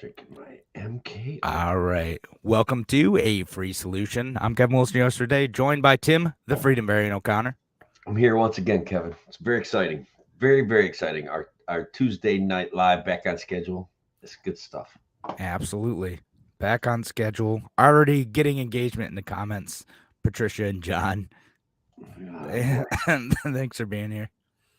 Drinking my MK. All right. Welcome to A Free Solution. I'm Kevin Wilson, your host today, joined by Tim, the Freedom Variant O'Connor. I'm here once again, Kevin. It's very exciting. Very, very exciting. Our Tuesday night live back on schedule. It's good stuff. Absolutely. Back on schedule. Already getting engagement in the comments. Patricia and John. Thanks for being here.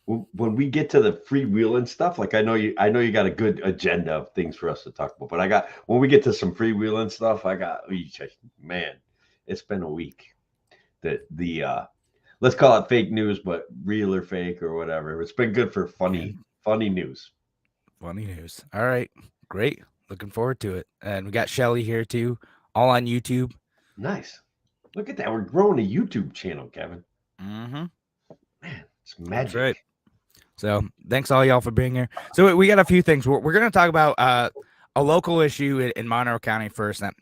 When we get to the freewheeling stuff, like I know you got a good agenda of things for us to talk about, but when we get to some freewheeling stuff, man, it's been a week. The let's call it fake news, but real or fake or whatever. It's been good for funny news. Funny news. All right. Great. Looking forward to it. And we got Shelly here too, all on YouTube. Nice. Look at that. We're growing a YouTube channel, Kevin. Mm-hmm. Man, it's magic. That's right. So thanks all y'all for being here. So we got a few things. We're going to talk about a local issue in Monroe County first. I'm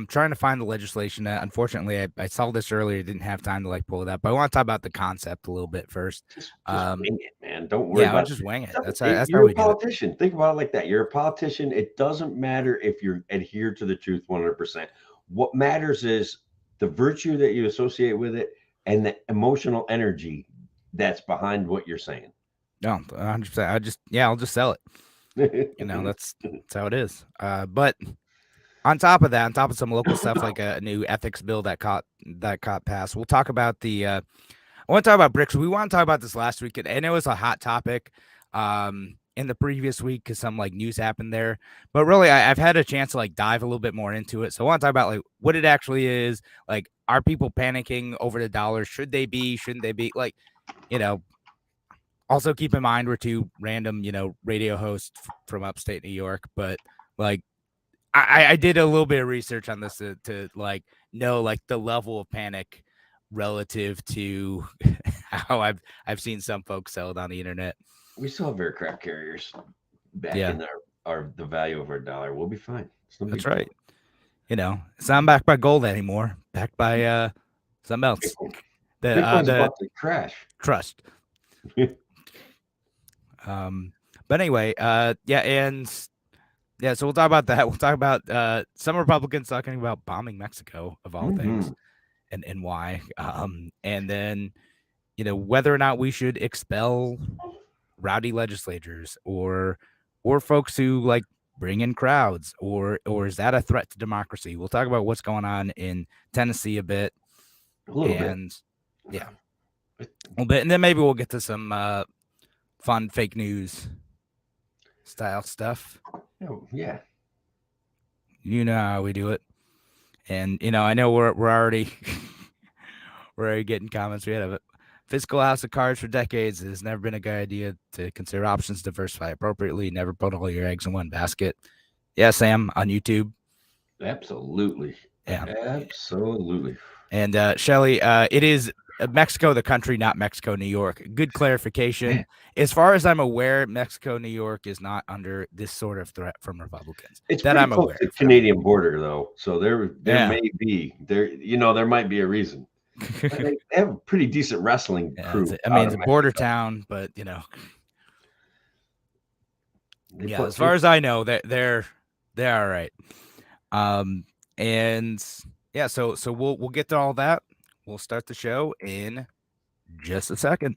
trying to find the legislation. Unfortunately, I saw this earlier. Didn't have time to pull it up. But I want to talk about the concept a little bit first. Just wing it, man. Don't worry about it. Just wing it. That's you're how we a politician. Think about it like that. You're a politician. It doesn't matter if you adhere to the truth 100%. What matters is the virtue that you associate with it and the emotional energy that's behind what you're saying. No, 100%. I'll just sell it. That's how it is. But on top of some local stuff like a new ethics bill that caught passed, we'll talk about I want to talk about BRICS. We want to talk about this last week, and it was a hot topic in the previous week because some news happened there. But really, I've had a chance to dive a little bit more into it. So I want to talk about what it actually is. Are people panicking over the dollar? Should they be? Shouldn't they be? Also keep in mind we're two random, radio hosts from upstate New York, but I did a little bit of research on this to know the level of panic relative to how I've seen some folks sell it on the internet. We still have aircraft carriers back in the value of our dollar. We'll be fine. That's right. It's not backed by gold anymore. Backed by something else. Bitcoin's about to crash. Trust. But anyway, so we'll talk about that. We'll talk about some Republicans talking about bombing Mexico of all things, and why. And then, whether or not we should expel rowdy legislators or folks who bring in crowds, or is that a threat to democracy? We'll talk about what's going on in Tennessee a bit, a little bit, and then maybe we'll get to some fun fake news style stuff. Oh, yeah. You know how we do it. And I know we're already we're already getting comments. We had a fiscal house of cards for decades. It has never been a good idea to consider options, diversify appropriately, never put all your eggs in one basket. Yeah, Sam on YouTube. Absolutely. Yeah. Absolutely. And Shelly, it is Mexico, the country, not Mexico, New York. Good clarification. Man. As far as I'm aware, Mexico, New York is not under this sort of threat from Republicans. It's that I'm aware. The Canadian border, though, so there may be there might be a reason. They have a pretty decent wrestling crew. It's a border town, but as far as I know, they're all right. So we'll get to all that. We'll start the show in just a second.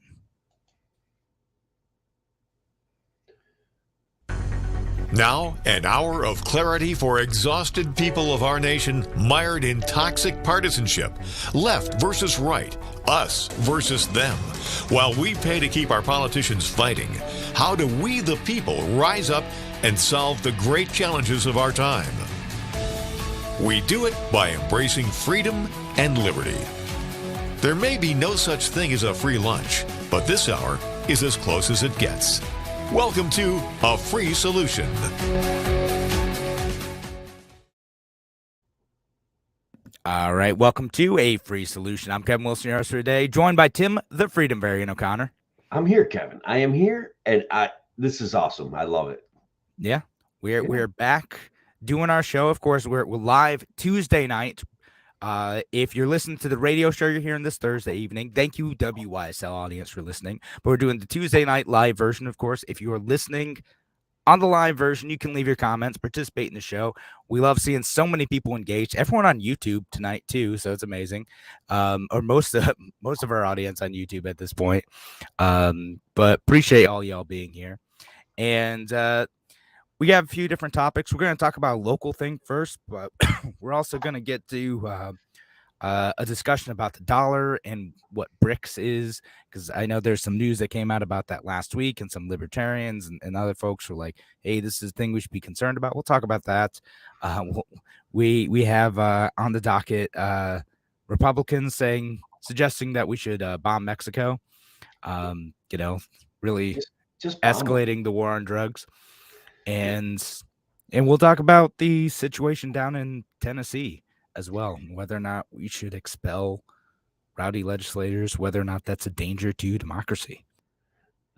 Now, an hour of clarity for exhausted people of our nation mired in toxic partisanship. Left versus right, us versus them. While we pay to keep our politicians fighting, how do we, the people, rise up and solve the great challenges of our time? We do it by embracing freedom and liberty. There may be no such thing as a free lunch, but this hour is as close as it gets. Welcome to A Free Solution. All right, welcome to A Free Solution. I'm Kevin Wilson, your host for today, joined by Tim, the Freedom Variant O'Connor. I'm here, Kevin. I am here, and this is awesome. I love it. Yeah, we're back doing our show. Of course, we're live Tuesday night. If you're listening to the radio show, you're hearing this Thursday evening. Thank you, WYSL audience, for listening. But we're doing the Tuesday night live version, of course. If you are listening on the live version, you can leave your comments, participate in the show. We love seeing so many people engaged. Everyone on YouTube tonight too, so it's amazing. Or most of our audience on YouTube at this point. But appreciate all y'all being here. And we have a few different topics. We're going to talk about a local thing first, but we're also going to get to a discussion about the dollar and what BRICS is, because I know there's some news that came out about that last week, and some libertarians and other folks were like, hey, this is a thing we should be concerned about. We'll talk about that. We have on the docket Republicans suggesting that we should bomb Mexico, really just escalating the war on drugs. And we'll talk about the situation down in Tennessee as well, whether or not we should expel rowdy legislators, whether or not that's a danger to democracy.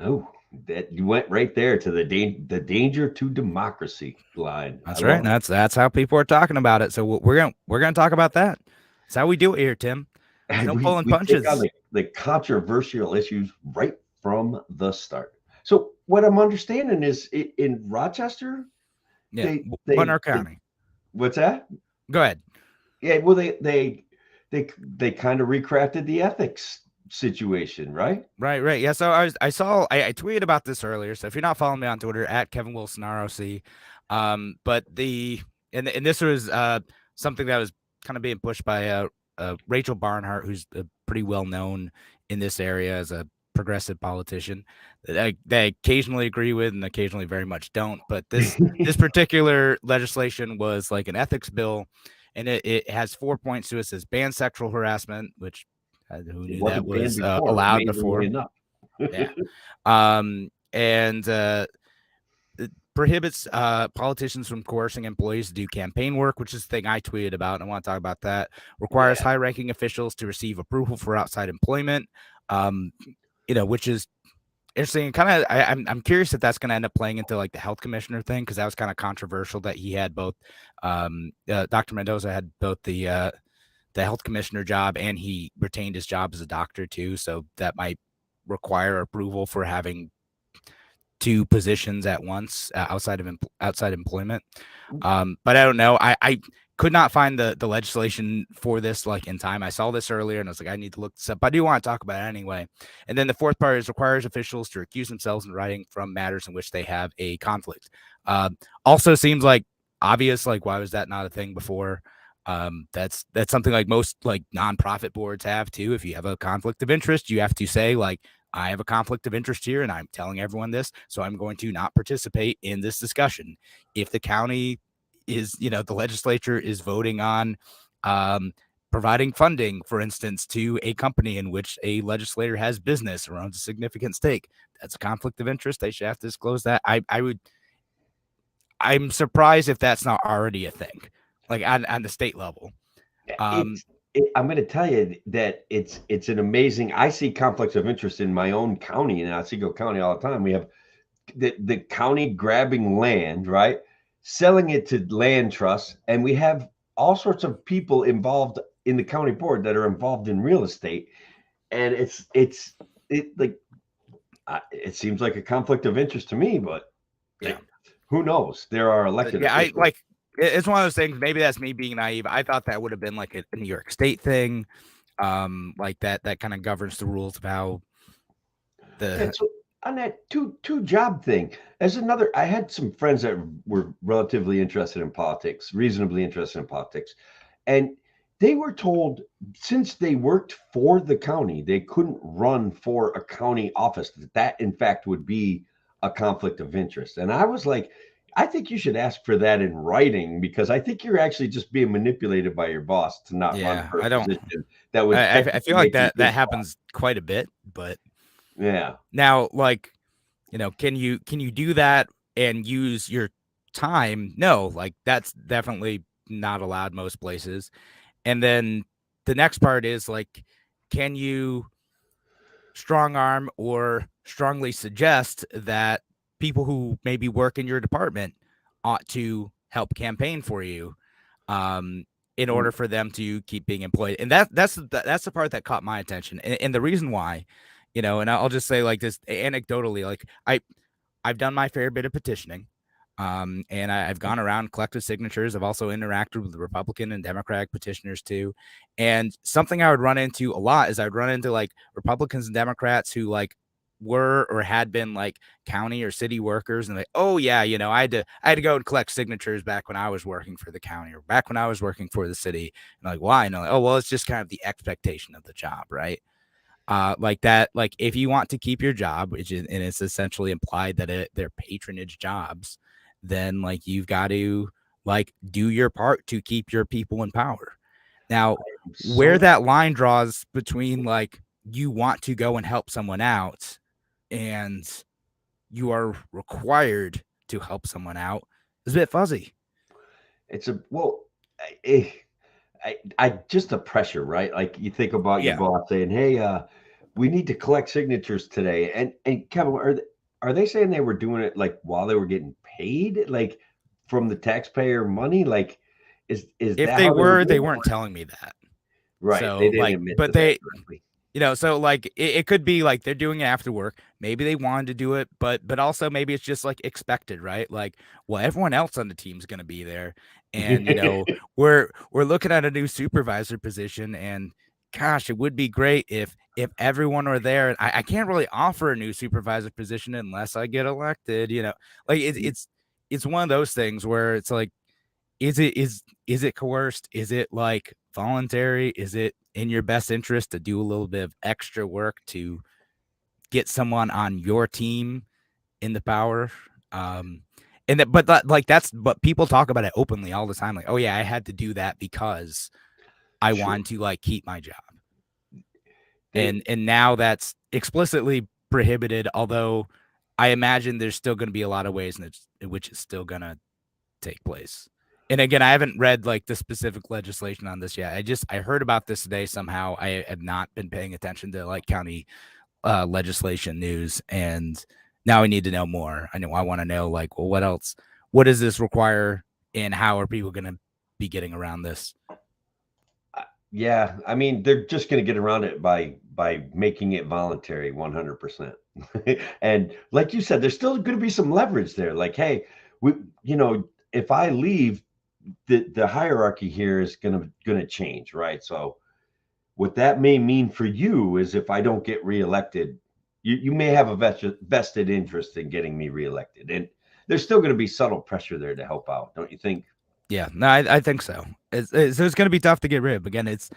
Oh, that you went right there to the danger to democracy line. That's right. That's how people are talking about it. So we're gonna talk about that. That's how we do it here, Tim. No pulling punches. Take on the controversial issues right from the start. So what I'm understanding is in Rochester, Bonner County. What's that? Go ahead. Yeah, well, they kind of recrafted the ethics situation, right? Right. Yeah. So I tweeted about this earlier. So if you're not following me on Twitter, at Kevin Wilson ROC, but this was something that was kind of being pushed by Rachel Barnhart, who's pretty well known in this area as a progressive politician that I occasionally agree with and occasionally very much don't. But this particular legislation was like an ethics bill. And it has 4 points to it. It says ban sexual harassment, which who knew that was allowed before. Yeah. And it prohibits politicians from coercing employees to do campaign work, which is the thing I tweeted about. And I want to talk about that. Requires high-ranking officials to receive approval for outside employment, which is interesting. Kind of, I'm curious if that's going to end up playing into like the health commissioner thing, because that was kind of controversial that he had both. Dr. Mendoza had both the health commissioner job, and he retained his job as a doctor too. So that might require approval for having two positions at once outside employment. But I don't know. I could not find the legislation for this like in time. I saw this earlier and I was like, I need to look this up. But I do want to talk about it anyway. And then the fourth part is requires officials to recuse themselves in writing from matters in which they have a conflict. Also seems like obvious. Like, why was that not a thing before? That's something like most like nonprofit boards have too. If you have a conflict of interest, you have to say like, I have a conflict of interest here and I'm telling everyone this, so I'm going to not participate in this discussion. If the county is, the legislature is voting on providing funding, for instance, to a company in which a legislator has business or owns a significant stake, that's a conflict of interest. They should have to disclose that. I'm surprised if that's not already a thing, like on the state level. I'm going to tell you that it's an amazing. I see conflicts of interest in my own county, in Otsego County, all the time. We have the county grabbing land, right, selling it to land trusts, and we have all sorts of people involved in the county board that are involved in real estate, and it seems like a conflict of interest to me, but who knows? There are elected. It's one of those things. Maybe that's me being naive. I thought that would have been like a New York State thing, like that kind of governs the rules of how the. So on that two job thing, as another, I had some friends that were relatively interested in politics, reasonably interested in politics, and they were told since they worked for the county, they couldn't run for a county office. That in fact would be a conflict of interest, and I was like, I think you should ask for that in writing, because I think you're actually just being manipulated by your boss to not run for a position. That would. I feel like that happens quite a bit, but yeah. Now, like, can you do that and use your time? No, like that's definitely not allowed most places. And then the next part is like, can you strong arm or strongly suggest that people who maybe work in your department ought to help campaign for you in order for them to keep being employed? And that's the part that caught my attention. And the reason why, and I'll just say like this anecdotally, like I've done my fair bit of petitioning. And I've gone around, collected signatures. I've also interacted with the Republican and Democratic petitioners too. And something I would run into a lot is I'd run into like Republicans and Democrats who like were or had been like county or city workers, and like, oh yeah, I had to go and collect signatures back when I was working for the county or back when I was working for the city. And like, why? And I'm like, oh well, it's just kind of the expectation of the job, right? Like that, like if you want to keep your job, which is, and it's essentially implied that they're patronage jobs, then like you've got to like do your part to keep your people in power. Now, where that line draws between like you want to go and help someone out and you are required to help someone out is a bit fuzzy. It's I just the pressure, right? Like you think about your boss saying, "Hey, we need to collect signatures today," and Kevin, are they saying they were doing it like while they were getting paid, like from the taxpayer money? Like, is if that they were, they weren't telling me that, right? So, they didn't like, admit but to they. that directly. So like it could be like they're doing it after work. Maybe they wanted to do it, but also maybe it's just like expected, right? Like, well, everyone else on the team's going to be there, and we're looking at a new supervisor position, and gosh, it would be great if everyone were there. And I can't really offer a new supervisor position unless I get elected. Like it's one of those things where it's like, is it coerced? Is it like voluntary? Is it in your best interest to do a little bit of extra work to get someone on your team in the power? But people talk about it openly all the time. Like, oh yeah, I had to do that because I wanted to like keep my job. And now that's explicitly prohibited. Although I imagine there's still going to be a lot of ways in which it's still going to take place. And again, I haven't read like the specific legislation on this yet. I heard about this today somehow. I have not been paying attention to like county legislation news, and now I need to know more. I want to know like, well, what else? What does this require, and how are people going to be getting around this? Yeah, I mean, they're just going to get around it by making it voluntary 100%. And like you said, there's still going to be some leverage there. Like, hey, if I leave, the hierarchy here is gonna change, right? So what that may mean for you is if I don't get reelected, you may have a vested interest in getting me reelected, and there's still going to be subtle pressure there to help out, don't you think? Yeah, no, I think so. It's going to be tough to get rid of. Again, it's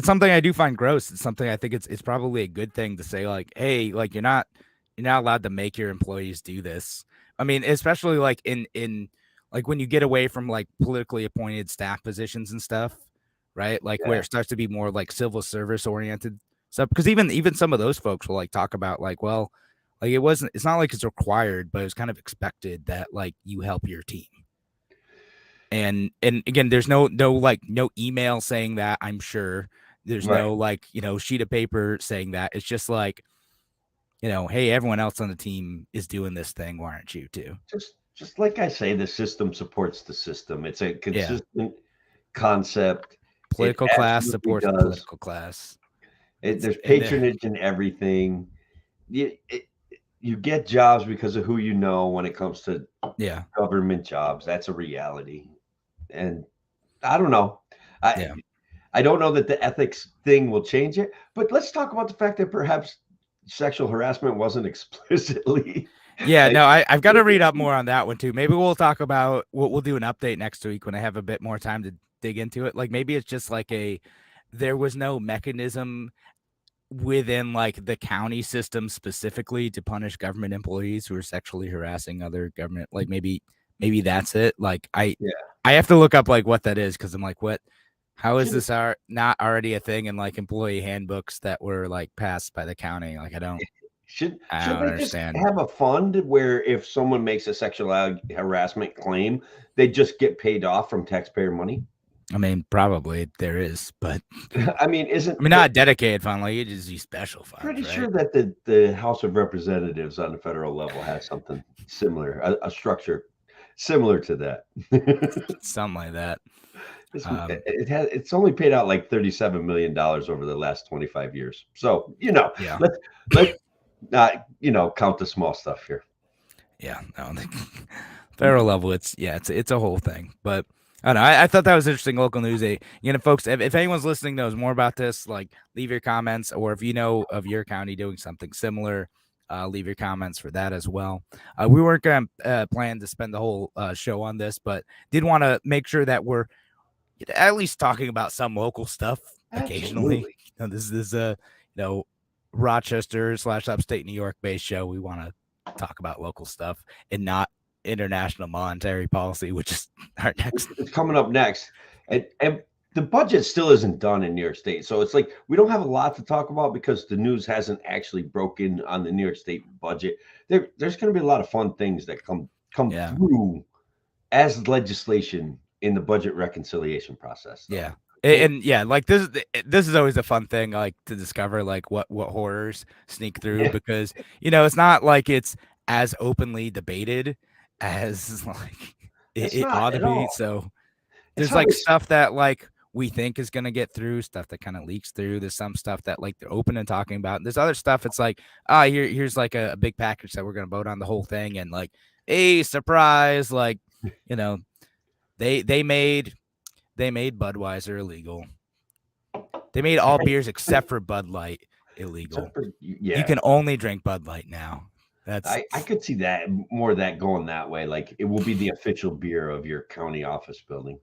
something I do find gross. It's something I think it's probably a good thing to say, like, hey, like you're not allowed to make your employees do this. I mean, especially like in like when you get away from like politically appointed staff positions and stuff, right? Like where it starts to be more like civil service oriented stuff. Because even some of those folks will like talk about like, well, like it's not like it's required, but it's kind of expected that like you help your team. And again, there's no email saying that. I'm sure there's no like, sheet of paper saying that. It's just like, hey, everyone else on the team is doing this thing. Why aren't you too? Just like I say, the system supports the system. It's a consistent concept. Political class supports political class. There's patronage in everything. You get jobs because of who you know when it comes to government jobs. That's a reality. And I don't know. I don't know that the ethics thing will change it. But let's talk about the fact that perhaps sexual harassment wasn't explicitly. Yeah, no, I've got to read up more on that one too. Maybe we'll talk about we'll do an update next week when I have a bit more time to dig into it. Like maybe it's just like there was no mechanism within like the county system specifically to punish government employees who are sexually harassing other government. Like maybe that's it. Like I have to look up like what that is, because I'm like, how is this not already a thing in like employee handbooks that were like passed by the county? Like I don't understand. Just have a fund where if someone makes a sexual harassment claim, they just get paid off from taxpayer money? I mean, probably there is, but I mean, not a dedicated fund, like you just use special funds. Pretty sure that the House of Representatives on the federal level has something similar, a structure similar to that. Something like that. It's only paid out like $37 million over the last 25 years. So, let's not, count the small stuff here. Yeah, no, Federal level, it's a whole thing. But I don't know. I thought that was interesting local news. Folks, if anyone's listening knows more about this, like leave your comments, or if you know of your county doing something similar, leave your comments for that as well. We weren't going to plan to spend the whole show on this, but did want to make sure that we're at least talking about some local stuff occasionally. This is Rochester / upstate New York based show. We want to talk about local stuff and not international monetary policy, which is our next. It's coming up next, and the budget still isn't done in New York State, so it's like we don't have a lot to talk about because the news hasn't actually broken on the New York State budget. There's going to be a lot of fun things that come through as legislation in the budget reconciliation process. Yeah. And like this is always a fun thing, like to discover like what horrors sneak through, because it's not like it's as openly debated as like it ought to be. So there's like stuff that like we think is gonna get through, stuff that kind of leaks through. There's some stuff that like they're open and talking about. There's other stuff it's like, here's like a big package that we're gonna vote on the whole thing, and like, hey, surprise, like they made Budweiser illegal. They made all beers except for Bud Light illegal. You can only drink Bud Light now. I could see that more of that going that way. Like it will be the official beer of your county office building.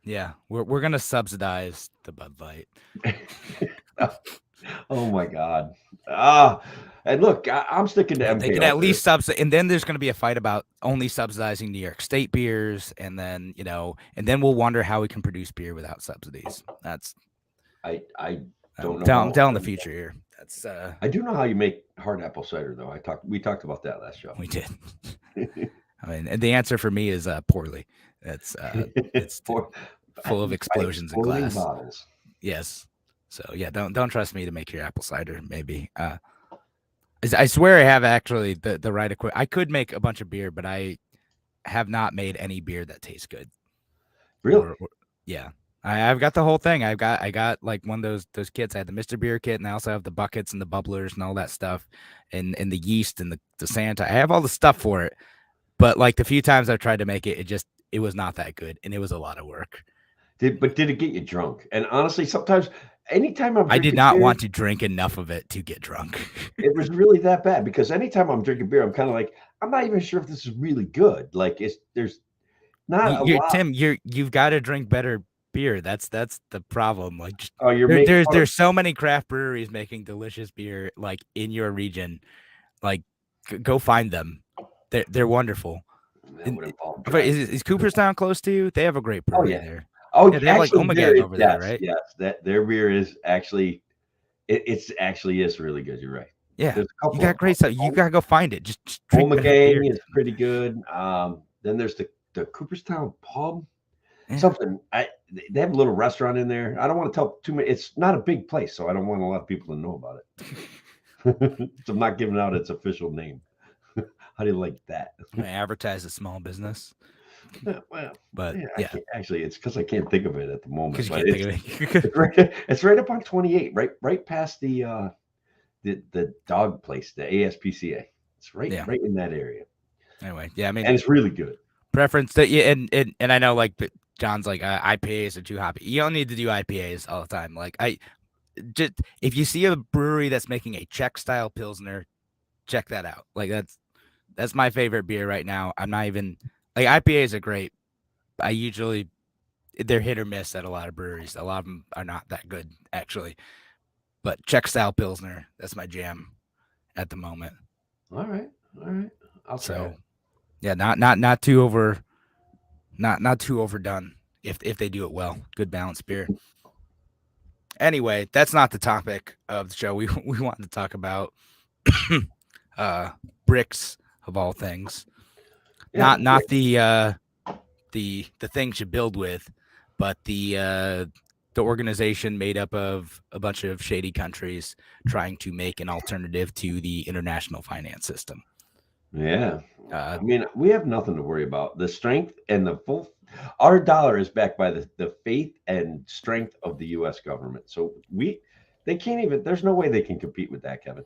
Yeah, we're gonna subsidize the Bud Light. Oh my God! And look, I'm sticking to MK. They can at least subsidize, and then there's going to be a fight about only subsidizing New York State beers, and then and then we'll wonder how we can produce beer without subsidies. That's I don't know. I'm telling the future here. That's I do know how you make hard apple cider, though. We talked about that last show. We did. I mean, and the answer for me is poorly. It's full of explosions in glass bottles. Yes. So yeah, don't trust me to make your apple cider. Maybe. I swear I have actually the right equipment. I could make a bunch of beer, but I have not made any beer that tastes good. Really? Yeah. I've got the whole thing. I got like one of those kits. I had the Mr. Beer kit, and I also have the buckets and the bubblers and all that stuff, and the yeast and the Santa. I have all the stuff for it, but like the few times I've tried to make it, it was not that good, and it was a lot of work. Did it get you drunk? And honestly, sometimes anytime I did not want to drink enough of it to get drunk. It was really that bad, because anytime I'm drinking beer, I'm kind of like, I'm not even sure if this is really good. Like there's not a lot. Tim, you've got to drink better beer. That's the problem. Like, there's so many craft breweries making delicious beer like in your region. Like, go find them. They're wonderful. Is Cooperstown close to you? They have a great brewery there. Oh, yeah, they have like Omega over there, right? Yes, their beer is actually, it's actually is really good. You're right. Yeah, you got great stuff. You gotta go find it. Just drink Omega is pretty good. Then there's the Cooperstown pub. Yeah. Something they have a little restaurant in there. I don't want to tell too many. It's not a big place, so I don't want a lot of people to know about it. So I'm not giving out its official name. How do you like that? I advertise a small business. Well, but actually, it's because I can't think of it at the moment. But it's right up on 28, right past the dog place, the ASPCA. It's right in that area. Anyway, yeah, I mean, and it's really good. Preference that and I know like John's like IPAs are too hoppy. You don't need to do IPAs all the time. Like if you see a brewery that's making a Czech style Pilsner, check that out. Like that's my favorite beer right now. I'm not even like IPAs are great. They're hit or miss at a lot of breweries. A lot of them are not that good actually. But Czech style Pilsner, that's my jam at the moment. All right. I'll try it. Yeah, not too overdone if they do it well. Good balanced beer. Anyway, that's not the topic of the show. We wanted to talk about BRICS of all things. Yeah, not the things you build with, but the organization made up of a bunch of shady countries trying to make an alternative to the international finance system. Yeah. I mean, we have nothing to worry about. The strength and our dollar is backed by the faith and strength of the U.S. government. So they can't even, there's no way they can compete with that, Kevin.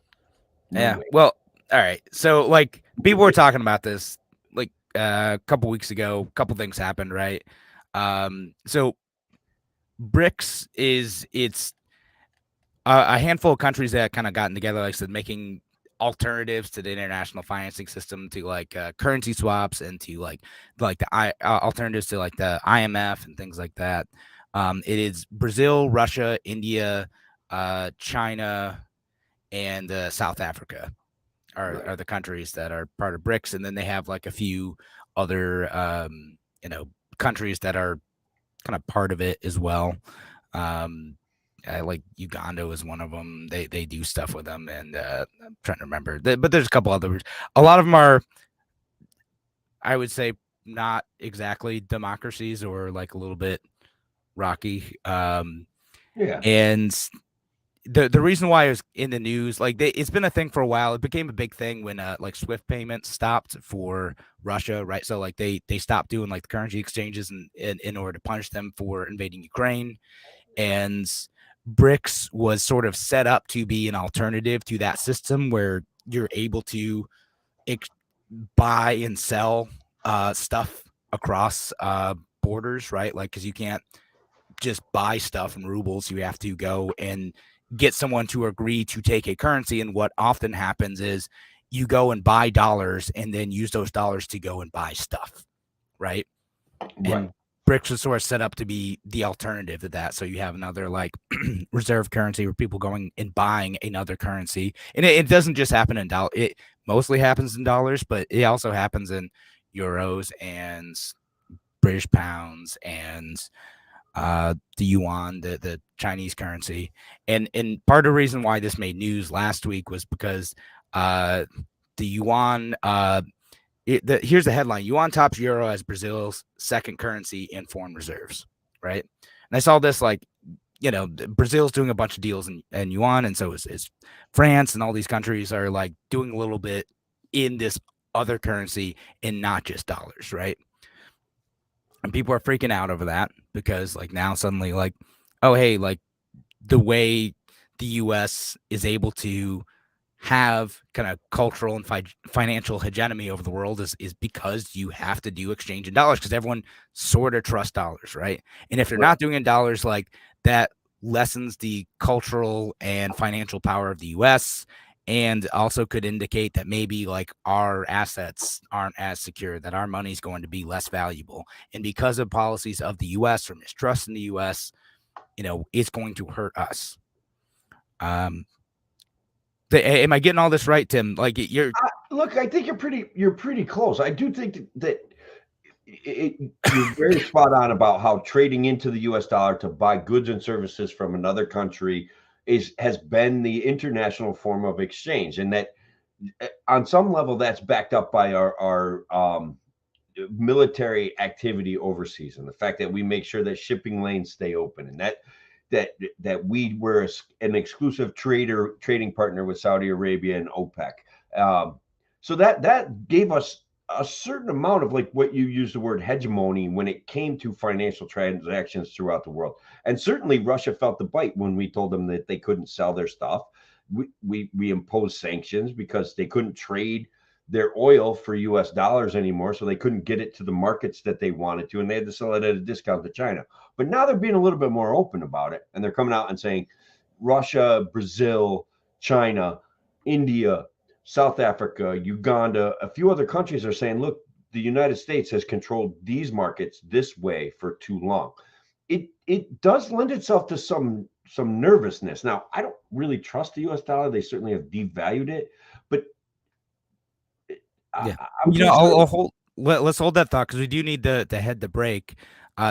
No way. Well, all right. So like people were talking about this, like a couple weeks ago, a couple things happened, right? So BRICS it's a handful of countries that kind of gotten together, like I said, making alternatives to the international financing system, to like currency swaps, and to like the alternatives to like the IMF and things like that. It is Brazil, Russia, India, China, and South Africa are the countries that are part of BRICS, and then they have like a few other countries that are kind of part of it as well. Like Uganda is one of them. They do stuff with them, and I'm trying to remember. But there's a couple others. A lot of them are, I would say, not exactly democracies, or like a little bit rocky. Yeah. And the reason why it was in the news, like it's been a thing for a while. It became a big thing when like SWIFT payments stopped for Russia, right? So like they stopped doing like the currency exchanges in order to punish them for invading Ukraine. And BRICS was sort of set up to be an alternative to that system, where you're able to buy and sell stuff across borders, right? Like, because you can't just buy stuff in rubles. You have to go and get someone to agree to take a currency. And what often happens is you go and buy dollars and then use those dollars to go and buy stuff, right? And BRICS was sort of set up to be the alternative to that. So you have another like reserve currency, where people going and buying another currency. And it doesn't just happen in dollars. It mostly happens in dollars, but it also happens in euros and British pounds and the yuan, the Chinese currency. And part of the reason why this made news last week was because the yuan, here's the headline: yuan tops euro as Brazil's second currency in foreign reserves, right? And I saw this, like, Brazil's doing a bunch of deals in yuan, and so is France, and all these countries are like doing a little bit in this other currency and not just dollars, right? And people are freaking out over that, because like now suddenly, like, oh, hey, like the way the US is able to have kind of cultural and financial hegemony over the world is because you have to do exchange in dollars, because everyone sort of trusts dollars, right? And if they're not doing in dollars, like that lessens the cultural and financial power of the US, and also could indicate that maybe like our assets aren't as secure, that our money is going to be less valuable. And because of policies of the US or mistrust in the US, it's going to hurt us. Am I getting all this right, Tim? Like, look, I think you're pretty close. I do think that you're very spot on about how trading into the US dollar to buy goods and services from another country has been the international form of exchange, and that on some level that's backed up by our military activity overseas, and the fact that we make sure that shipping lanes stay open, and that we were an exclusive trading partner with Saudi Arabia and OPEC. So that gave us a certain amount of, like, what you use the word hegemony when it came to financial transactions throughout the world. And certainly Russia felt the bite when we told them that they couldn't sell their stuff. We imposed sanctions because they couldn't trade their oil for US dollars anymore, so they couldn't get it to the markets that they wanted to, and they had to sell it at a discount to China. But now they're being a little bit more open about it, and they're coming out and saying Russia, Brazil, China, India, South Africa, Uganda, a few other countries are saying, look, the United States has controlled these markets this way for too long. It does lend itself to some nervousness. Now, I don't really trust the US dollar. They certainly have devalued it, but yeah, let's hold that thought, because we do need to head to break.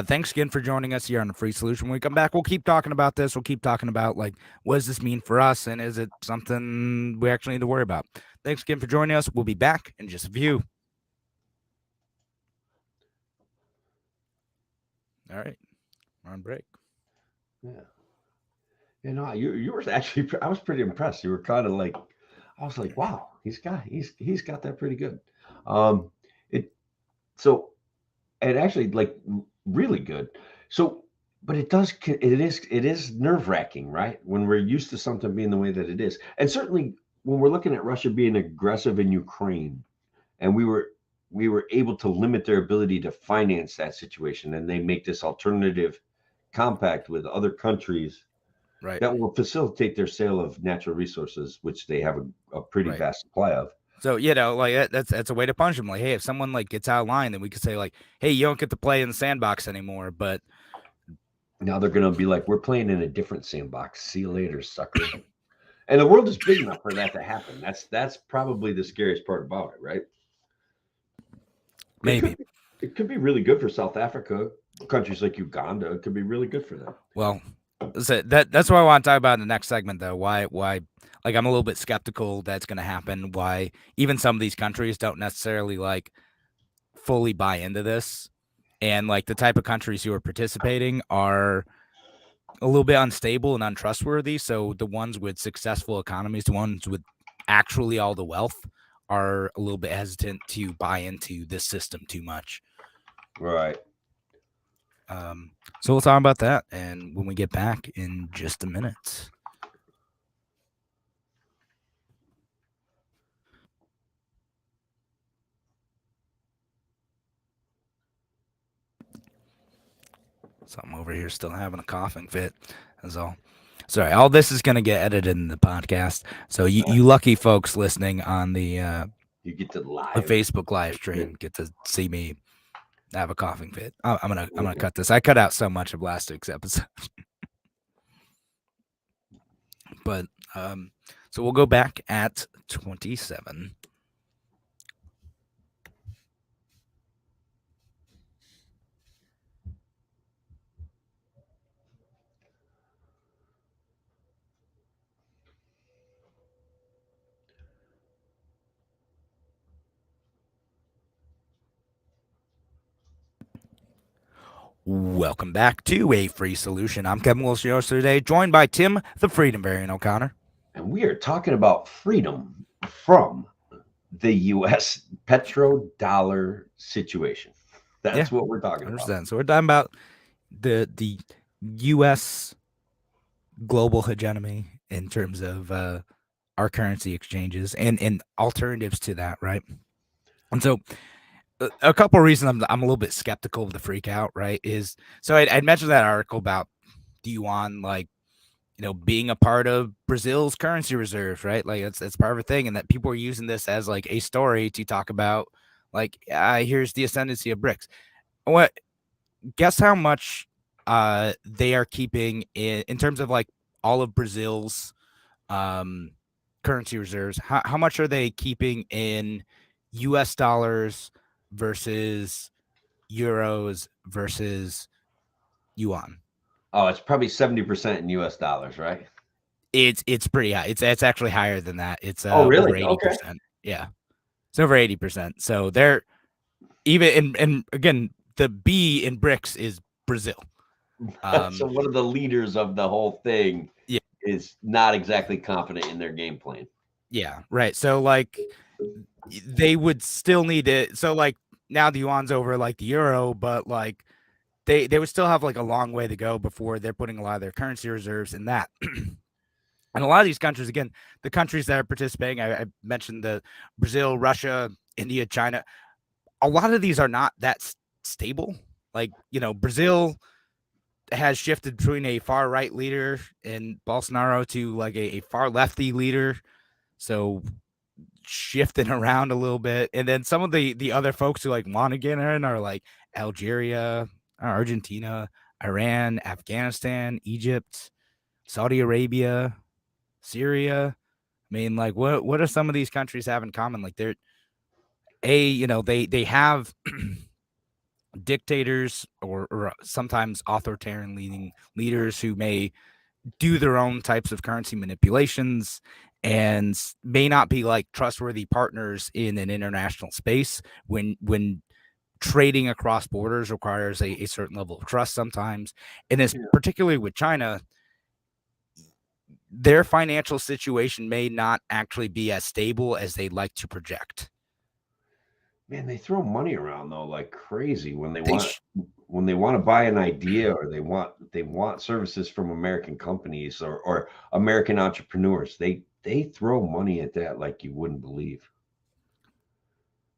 Thanks again for joining us here on the Free Solution. When we come back, we'll keep talking about this. We'll keep talking about, like, what does this mean for us, and is it something we actually need to worry about? Thanks again for joining us. We'll be back in just a few. All right, we're on break. Yeah. You were actually, I was pretty impressed. You were kind of like, I was like, wow, he's got that pretty good. And actually, like, really good. So, but it is nerve-wracking, right? When we're used to something being the way that it is. And certainly when we're looking at Russia being aggressive in Ukraine, and we were we were able to limit their ability to finance that situation, and they make this alternative compact with other countries Right. that will facilitate their sale of natural resources, which they have a pretty Right. vast supply of. So, you know, like that's a way to punish them. Like, hey, if someone like gets out of line, then we could say like, hey, you don't get to play in the sandbox anymore. But Now they're going to be like, we're playing in a different sandbox. See you later, sucker. And the world is big enough for that to happen. That's probably the scariest part about it, right? maybe. It could be really good for South Africa, countries like Uganda. It could be really good for them. Well, so that's what I want to talk about in the next segment, though. Why like I'm a little bit skeptical that's going to happen. Why even some of these countries don't necessarily like fully buy into this, and like the type of countries who are participating are a little bit unstable and untrustworthy. So the ones with successful economies, the ones with actually all the wealth, are a little bit hesitant to buy into this system too much. Right. So we'll talk about that, and when we get back in just a minute. So I'm over here still having a coughing fit. That's all. Sorry, all this is going to get edited in the podcast. So you lucky folks listening on the you get to the live Facebook live stream get to see me have a coughing fit. I'm gonna cut this. I cut out so much of last week's episode. But so we'll go back at 27. Welcome back to A Free Solution. I'm Kevin Wilson, your host today, joined by Tim, the Freedom Variant O'Connor. And we are talking about freedom from the U.S. petrodollar situation. That's what we're talking about. So we're talking about the U.S. global hegemony in terms of our currency exchanges and alternatives to that, right? And so a couple of reasons I'm a little bit skeptical of the freak out, right? Is so I'd mentioned that article about the yuan, like, you know, being a part of Brazil's currency reserves, right? Like it's part of a thing, and that people are using this as like a story to talk about, like, here's the ascendancy of BRICS. What? Guess how much they are keeping in terms of like all of Brazil's currency reserves. How much are they keeping in U.S. dollars versus euros versus yuan? Oh, it's probably 70% in U.S. dollars, right? It's pretty high. It's actually higher than that. It's really? over 80%. Okay. Yeah, it's over 80%. So they're even and again, the B in BRICS is Brazil. So one of the leaders of the whole thing is not exactly confident in their game plan. Yeah, right. So like they would still need it. So like now the yuan's over like the euro, but like they would still have like a long way to go before they're putting a lot of their currency reserves in that. And a lot of these countries, again, the countries that are participating, I mentioned the Brazil, Russia, India, China. A lot of these are not that stable. Like, you know, Brazil has shifted between a far right leader in Bolsonaro to like a far lefty leader. So shifting around a little bit. And then some of the other folks who like want to get in are like Algeria, Argentina, Iran, Afghanistan, Egypt, Saudi Arabia, Syria. I mean, like what are some of these countries have in common? Like they're they have dictators or sometimes authoritarian leading leaders who may do their own types of currency manipulations and may not be like trustworthy partners in an international space when trading across borders requires a certain level of trust sometimes. And this particularly with China, their financial situation may not actually be as stable as they like to project. Man, they throw money around though like crazy when they want to buy an idea, or they want services from American companies or American entrepreneurs. They throw money at that like you wouldn't believe.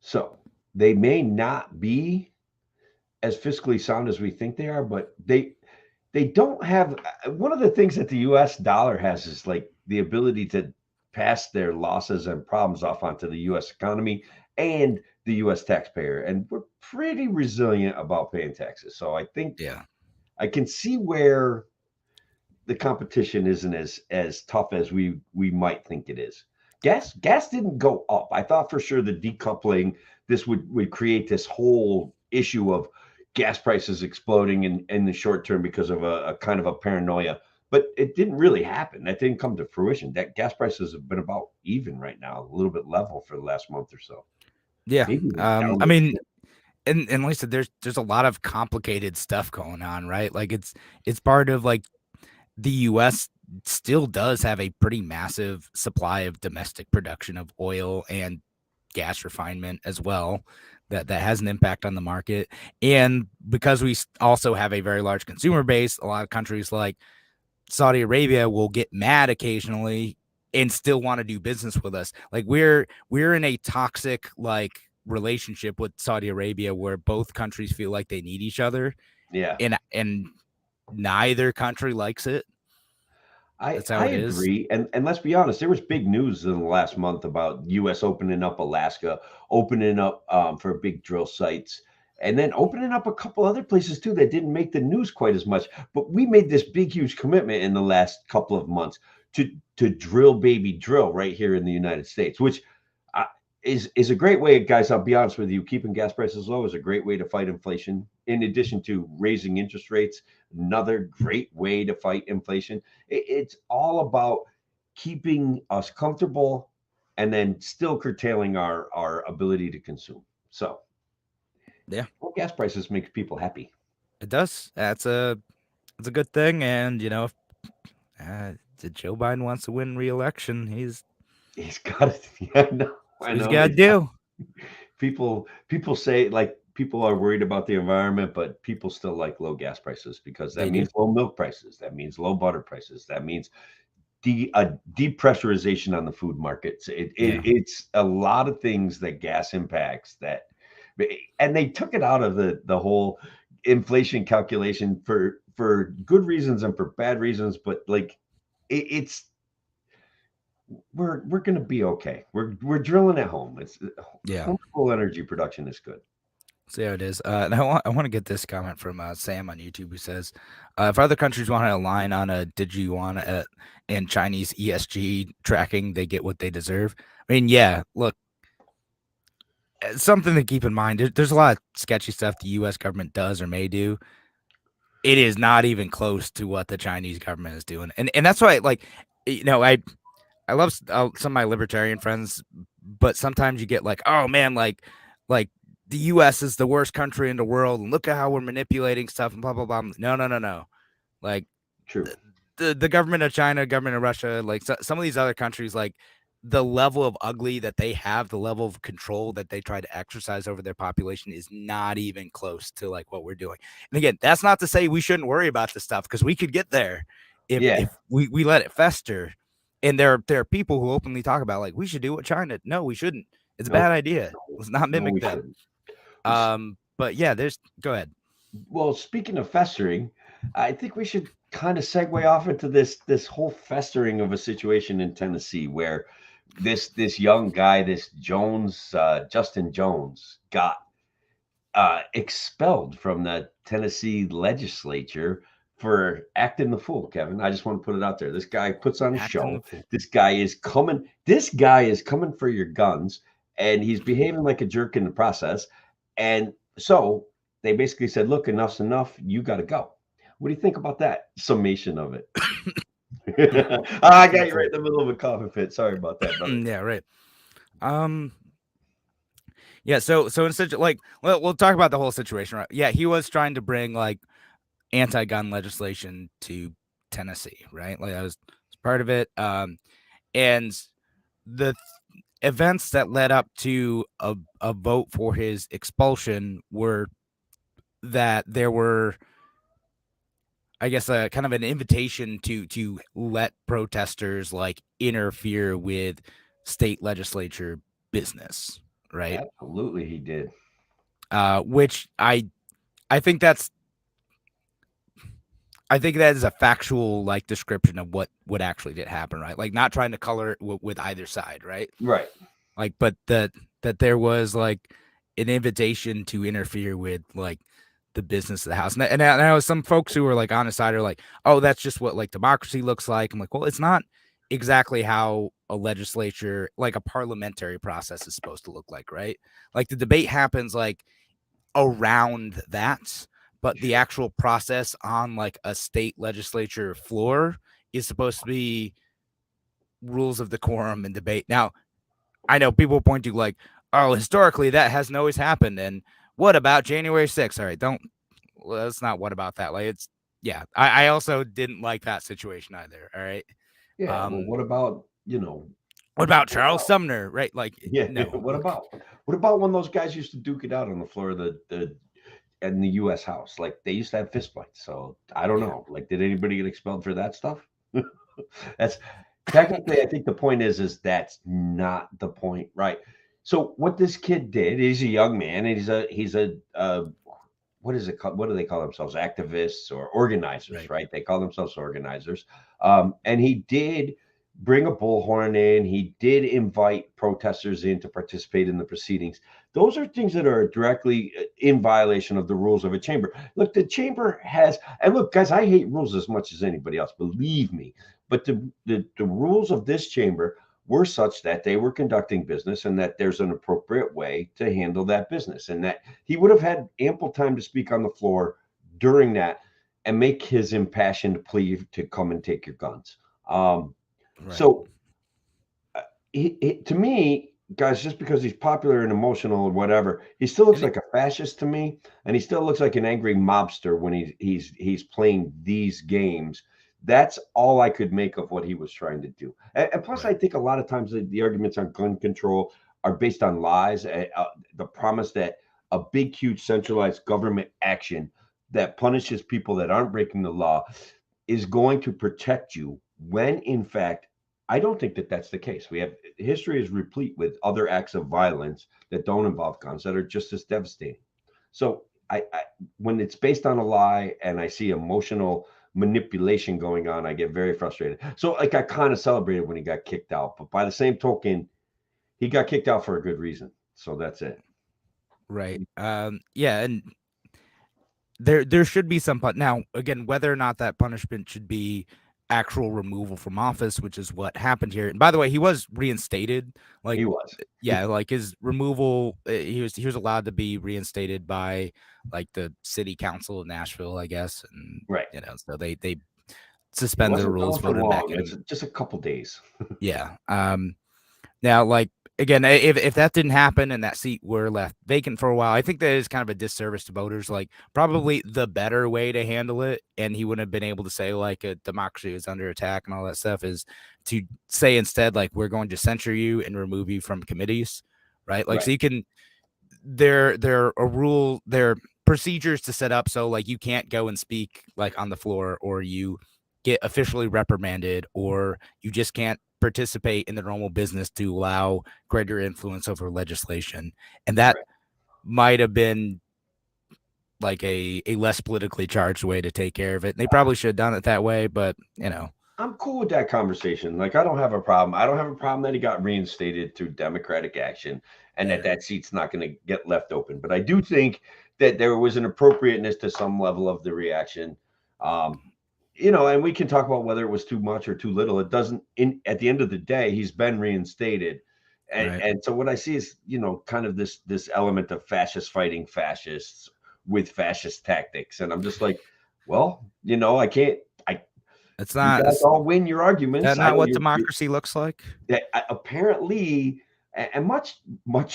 So they may not be as fiscally sound as we think they are, but they don't have one of the things that the US dollar has is like the ability to pass their losses and problems off onto the US economy and the US taxpayer. And we're pretty resilient about paying taxes. So I think Yeah. I can see where the competition isn't as tough as we might think it is. Gas didn't go up. I thought for sure the decoupling this would create this whole issue of gas prices exploding in the short term because of a kind of a paranoia. But it didn't really happen. That didn't come to fruition. That gas prices have been about even right now, a little bit level for the last month or so. Yeah. Maybe I mean, and like I said, there's a lot of complicated stuff going on, right? Like it's part of like the US still does have a pretty massive supply of domestic production of oil and gas refinement as well. That has an impact on the market. And because we also have a very large consumer base, a lot of countries like Saudi Arabia will get mad occasionally and still want to do business with us. Like we're in a toxic like relationship with Saudi Arabia where both countries feel like they need each other, yeah. and neither country likes it. That's how I it is. agree, and let's be honest, there was big news in the last month about U.S. opening up Alaska, opening up for big drill sites, and then opening up a couple other places too that didn't make the news quite as much. But we made this big, huge commitment in the last couple of months to drill, baby, drill right here in the United States, which is a great way, guys. I'll be honest with you, keeping gas prices low is a great way to fight inflation. In addition to raising interest rates, another great way to fight inflation. It's all about keeping us comfortable and then still curtailing our ability to consume. So, Yeah, well, gas prices make people happy. it does. It's a good thing. And if Joe Biden wants to win re-election, He's got it. Yeah, that's I what he's know. got to do. People say like people are worried about the environment, but people still like low gas prices because that They do. means low milk prices. That means low butter prices. That means depressurization on the food markets. Yeah. It's a lot of things that gas impacts that, and they took it out of the whole inflation calculation for good reasons and for bad reasons. But like, it's we're gonna be okay. We're drilling at home. It's Yeah. homeschool energy production is good. See how it is. And I want to get this comment from Sam on YouTube who says, if other countries want to align on a Digiyuan and Chinese ESG tracking, they get what they deserve. I mean, yeah, look, something to keep in mind. There's a lot of sketchy stuff the U.S. government does or may do. It is not even close to what the Chinese government is doing. And that's why, like, I love some of my libertarian friends, but sometimes you get like, oh man, like the U.S. is the worst country in the world, and look at how we're manipulating stuff and blah blah blah. No. Like True. the government of China, government of Russia, like some of these other countries, like the level of ugly that they have, the level of control that they try to exercise over their population is not even close to like what we're doing. And again, that's not to say we shouldn't worry about this stuff because we could get there Yeah. if we let it fester. And there are people who openly talk about like we should do what China. No, we shouldn't. It's a Nope. bad idea. Let's not No, mimic we them. shouldn't. But yeah, go ahead. Well, speaking of festering, I think we should kind of segue off into this whole festering of a situation in Tennessee where this young guy, this Jones, Justin Jones, got expelled from the Tennessee legislature for acting the fool. Kevin, I just want to put it out there. This guy puts on a Acting the show. fool. This guy is coming. This guy is coming for your guns, and he's behaving like a jerk in the process. And so they basically said, "Look, enough's enough. You got to go." What do you think about that summation of it? I got you right in the middle of a coughing fit. Sorry about that, brother. Yeah, right. Yeah, so instead, like, we'll talk about the whole situation, right? Yeah, he was trying to bring like anti-gun legislation to Tennessee, right? Like that was part of it. And the events that led up to a vote for his expulsion were that there were, I guess, a kind of an invitation to let protesters like interfere with state legislature business, right? Absolutely, he did. which I think that is a factual like description of what actually did happen, right? Like not trying to color it with either side, right? Right. Like, but that there was like an invitation to interfere with like the business of the house. And I know some folks who are like on the side are like, oh, that's just what like democracy looks like. I'm like, well, it's not exactly how a legislature, like a parliamentary process is supposed to look like, right? Like the debate happens like around that, but the actual process on like a state legislature floor is supposed to be rules of decorum and debate. Now, I know people point to like, oh, historically that hasn't always happened. And what about January 6th? All right, let's not what about that. Like it's I also didn't like that situation either. All right. Yeah. Well, what about, What about Charles Sumner? Right? Like no. What about when those guys used to duke it out on the floor of the in the U.S. House? Like they used to have fist fights. So I don't know. Like, did anybody get expelled for that stuff? That's technically, I think the point is that's not the point, right? So what this kid did, he's a young man, and he's a what is it called? What do they call themselves? Activists or organizers, right? They call themselves organizers. And he did bring a bullhorn in. He did invite protesters in to participate in the proceedings. Those are things that are directly in violation of the rules of a chamber. Look, the chamber has, and look, guys, I hate rules as much as anybody else, believe me. But the rules of this chamber were such that they were conducting business and that there's an appropriate way to handle that business, and that he would have had ample time to speak on the floor during that and make his impassioned plea to come and take your guns. So to me, guys, just because he's popular and emotional or whatever, he still looks like a fascist to me, and he still looks like an angry mobster when he's playing these games. That's all I could make of what he was trying to do. And plus, I think a lot of times the arguments on gun control are based on lies. The promise that a big, huge centralized government action that punishes people that aren't breaking the law is going to protect you, when in fact, I don't think that that's the case. History is replete with other acts of violence that don't involve guns that are just as devastating. So I when it's based on a lie and I see emotional manipulation going on, I get very frustrated. So like I kind of celebrated when he got kicked out, but by the same token, he got kicked out for a good reason. So that's it. Right. Yeah, and there should be some now again, whether or not that punishment should be actual removal from office, which is what happened here. And by the way, he was reinstated. Like he was. Yeah, like his removal, he was allowed to be reinstated by like the city council of Nashville, I guess. And so they suspended the rules, voted him back in. It's just a couple days. Yeah. Now, like again, if that didn't happen and that seat were left vacant for a while, I think that is kind of a disservice to voters. Like probably the better way to handle it, and he wouldn't have been able to say like a democracy is under attack and all that stuff, is to say instead like we're going to censure you and remove you from committees, right? Like so you can there are procedures to set up so like you can't go and speak like on the floor, or you get officially reprimanded, or you just can't participate in the normal business to allow greater influence over legislation. And that might have been like a less politically charged way to take care of it. And they probably should have done it that way, but I'm cool with that conversation. Like, I don't have a problem. I don't have a problem that he got reinstated through democratic action and that seat's not going to get left open. But I do think that there was an appropriateness to some level of the reaction. And we can talk about whether it was too much or too little. It doesn't, at the end of the day, he's been reinstated. And so what I see is, kind of this element of fascist fighting fascists with fascist tactics. And I'm just like, well, I can't, it's not, you guys all win your arguments. That's not what democracy looks like. Apparently, and much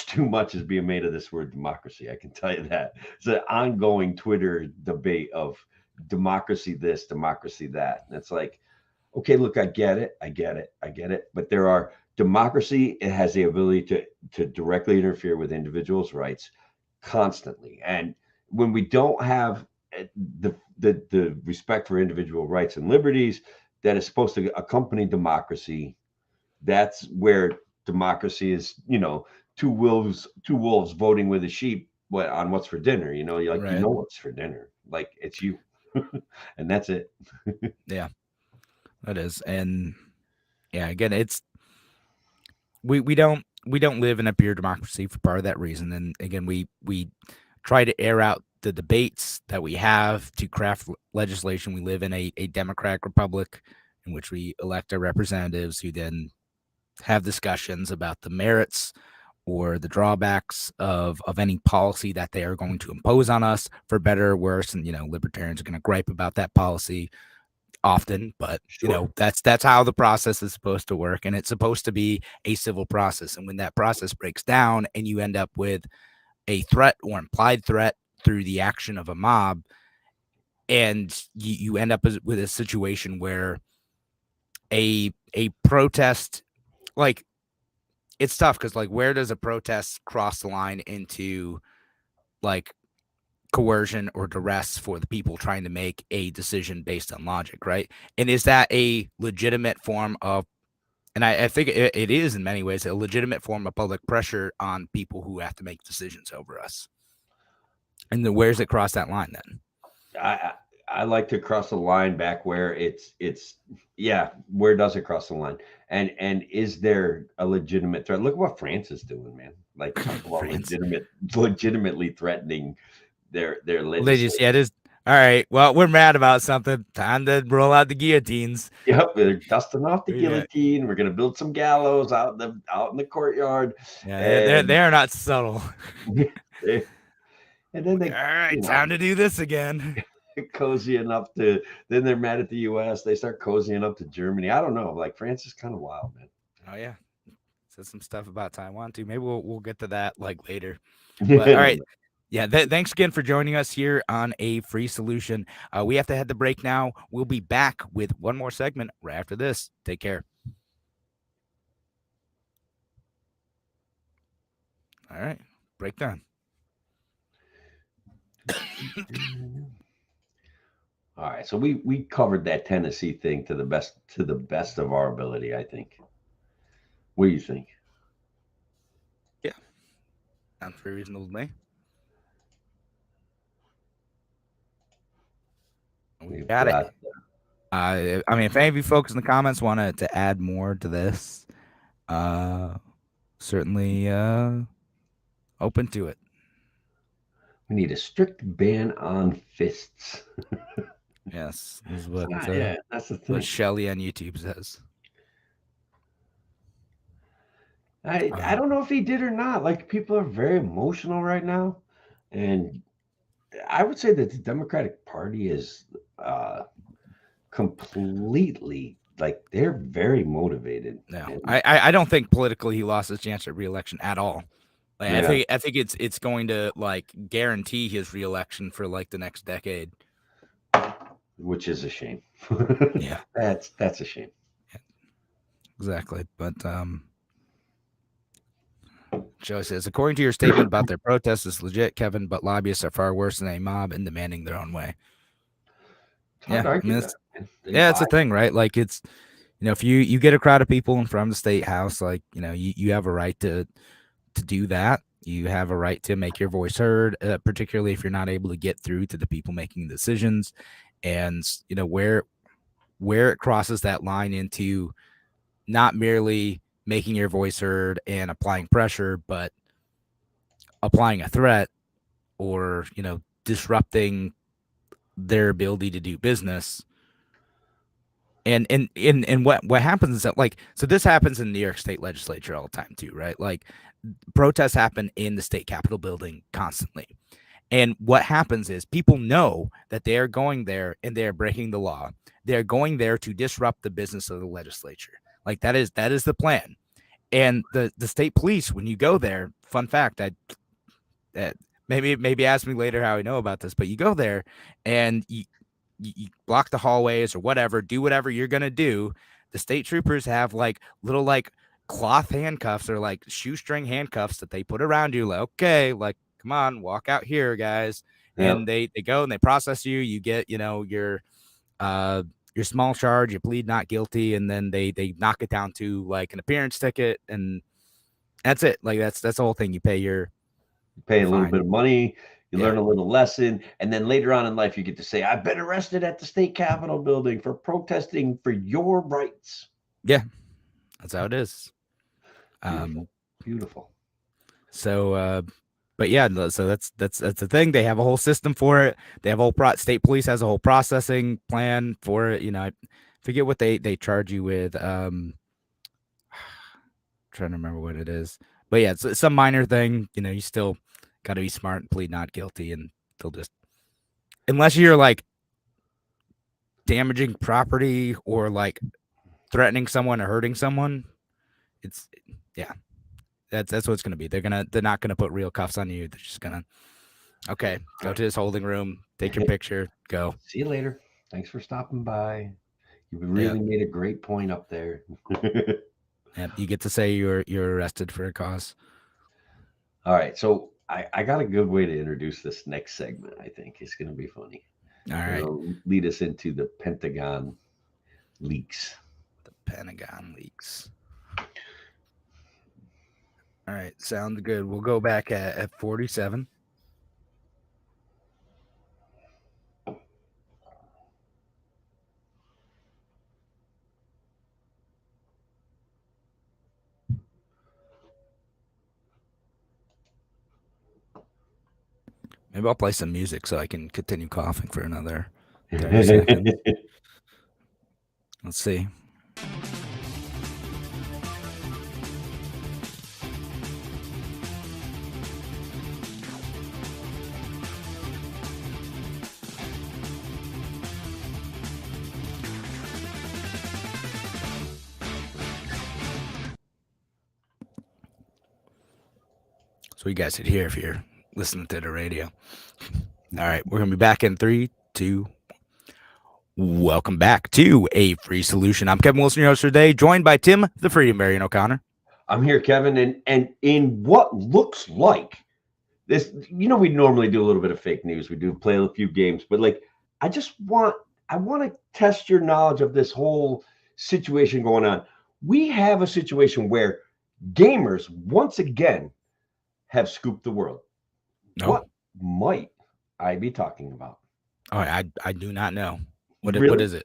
too much is being made of this word democracy. I can tell you that. It's an ongoing Twitter debate of democracy this, democracy that. And it's like, okay, look, I get it. But democracy, it has the ability to directly interfere with individuals' rights constantly. And when we don't have the respect for individual rights and liberties that is supposed to accompany democracy, that's where democracy is, two wolves voting with a sheep what's for dinner. You know, you Right. know what's for dinner. Like it's you, and that's it. Yeah, that is. And yeah, again, it's we don't live in a pure democracy for part of that reason. And again, we try to air out the debates that we have to craft legislation. We live in a democratic republic in which we elect our representatives who then have discussions about the merits or the drawbacks of any policy that they are going to impose on us, for better or worse. And, you know, libertarians are going to gripe about that policy often, but Sure. you know, that's how the process is supposed to work. And it's supposed to be a civil process. And when that process breaks down and you end up with a threat or implied threat through the action of a mob, and you end up with a situation where a protest, like, it's tough because, like, where does a protest cross the line into like coercion or duress for the people trying to make a decision based on logic, right? And is that a legitimate form of, and I think it is in many ways a legitimate form of public pressure on people who have to make decisions over us? And then where's it cross that line then? I like to cross the line back where it's yeah, where does it cross the line? And is there a legitimate threat? Look at what France is doing, man. Like talk about legitimately threatening their Well, they just, legislation. yeah, it is. All right, well, we're mad about something. Time to roll out the guillotines. Yep, they're dusting off the Yeah. guillotine. We're gonna build some gallows out in the courtyard. Yeah, they're not subtle. And then they, All right, time to do this again. cozying up to, then they're mad at the US. They start cozying up to Germany. I don't know. Like France is kind of wild, man. Oh yeah. Said some stuff about Taiwan too. Maybe we'll get to that like later. But all right. Yeah, thanks again for joining us here on A Free Solution. We have to head to break now. We'll be back with one more segment right after this. Take care. All right, break done. All right, so we covered that Tennessee thing to the best of our ability, I think. What do you think? Yeah, sounds very reasonable to me. We got it. I mean, if any of you folks in the comments wanted to add more to this, certainly open to it. We need a strict ban on fists. Yes, this is what that's the thing. what Shelly on YouTube says. I don't know if he did or not. Like people are very emotional right now, and I would say that the Democratic Party is completely, like, they're very motivated. No, I don't think politically he lost his chance at re-election at all. Like, Yeah. I think it's going to like guarantee his re-election for like the next decade, Which is a shame. Yeah. That's a shame. Exactly. But Joe says, according to your statement about their protest is legit, Kevin, but lobbyists are far worse than a mob and demanding their own way. Yeah, I mean, it's a thing, right? Like it's, you know, if you get a crowd of people in front of the state house, like, you know, you have a right to do that. You have a right to make your voice heard, particularly if you're not able to get through to the people making decisions. And, you know, where it crosses that line into not merely making your voice heard and applying pressure, but applying a threat or, you know, disrupting their ability to do business. And what happens is that, like, so this happens in the New York State legislature all the time too, right? Like protests happen in the state capitol building constantly. And what happens is people know that they are going there and they're breaking the law. They're going there to disrupt the business of the legislature. Like that is the plan. And the state police, when you go there, fun fact, that maybe ask me later how I know about this, but you go there and you block the hallways or whatever, do whatever you're gonna do. The state troopers have like little like cloth handcuffs or like shoestring handcuffs that they put around you. Like, okay, like come on, walk out here, guys. Yep. And they go and they process you. You get, you know, your small charge, you plead not guilty, and then they knock it down to like an appearance ticket, and that's it. Like that's the whole thing. You pay your You pay a little Fine. bit of money, you Yeah. learn a little lesson, and then later on in life, you get to say, "I've been arrested at the state capitol building for protesting for your rights." Yeah, that's how it is. Beautiful, beautiful. So, but yeah, so that's the thing. They have a whole system for it. They have a whole state police has a whole processing plan for it. I forget what they charge you with. Trying to remember what it is, but yeah, it's some minor thing. You still got to be smart and plead not guilty, and they'll just unless you're like damaging property or like threatening someone or hurting someone. It's yeah, that's what it's gonna be. They're not gonna put real cuffs on you. They're just gonna go to this holding room, take your picture, go. See you later. Thanks for stopping by. You really made a great point up there. Yeah, you get to say you're arrested for a cause. All right, so I got a good way to introduce this next segment. I think it's going to be funny. All right, It'll lead us into the Pentagon leaks. the Pentagon leaks. All right, sounds good. We'll go back at 47. Maybe I'll play some music so I can continue coughing for another 30 seconds. Let's see. So you guys could hear if you're listening to the radio. All right, we're going to be back in 3, 2. Welcome back to A Free Solution. I'm Kevin Wilson, your host for today, joined by Tim, the Freedom Marion O'Connor. I'm here, Kevin, and in what looks like this, we normally do a little bit of fake news. We do play a few games, but I want to test your knowledge of this whole situation going on. We have a situation where gamers once again have scooped the world. No. What might I be talking about? Oh, I do not know. What is it?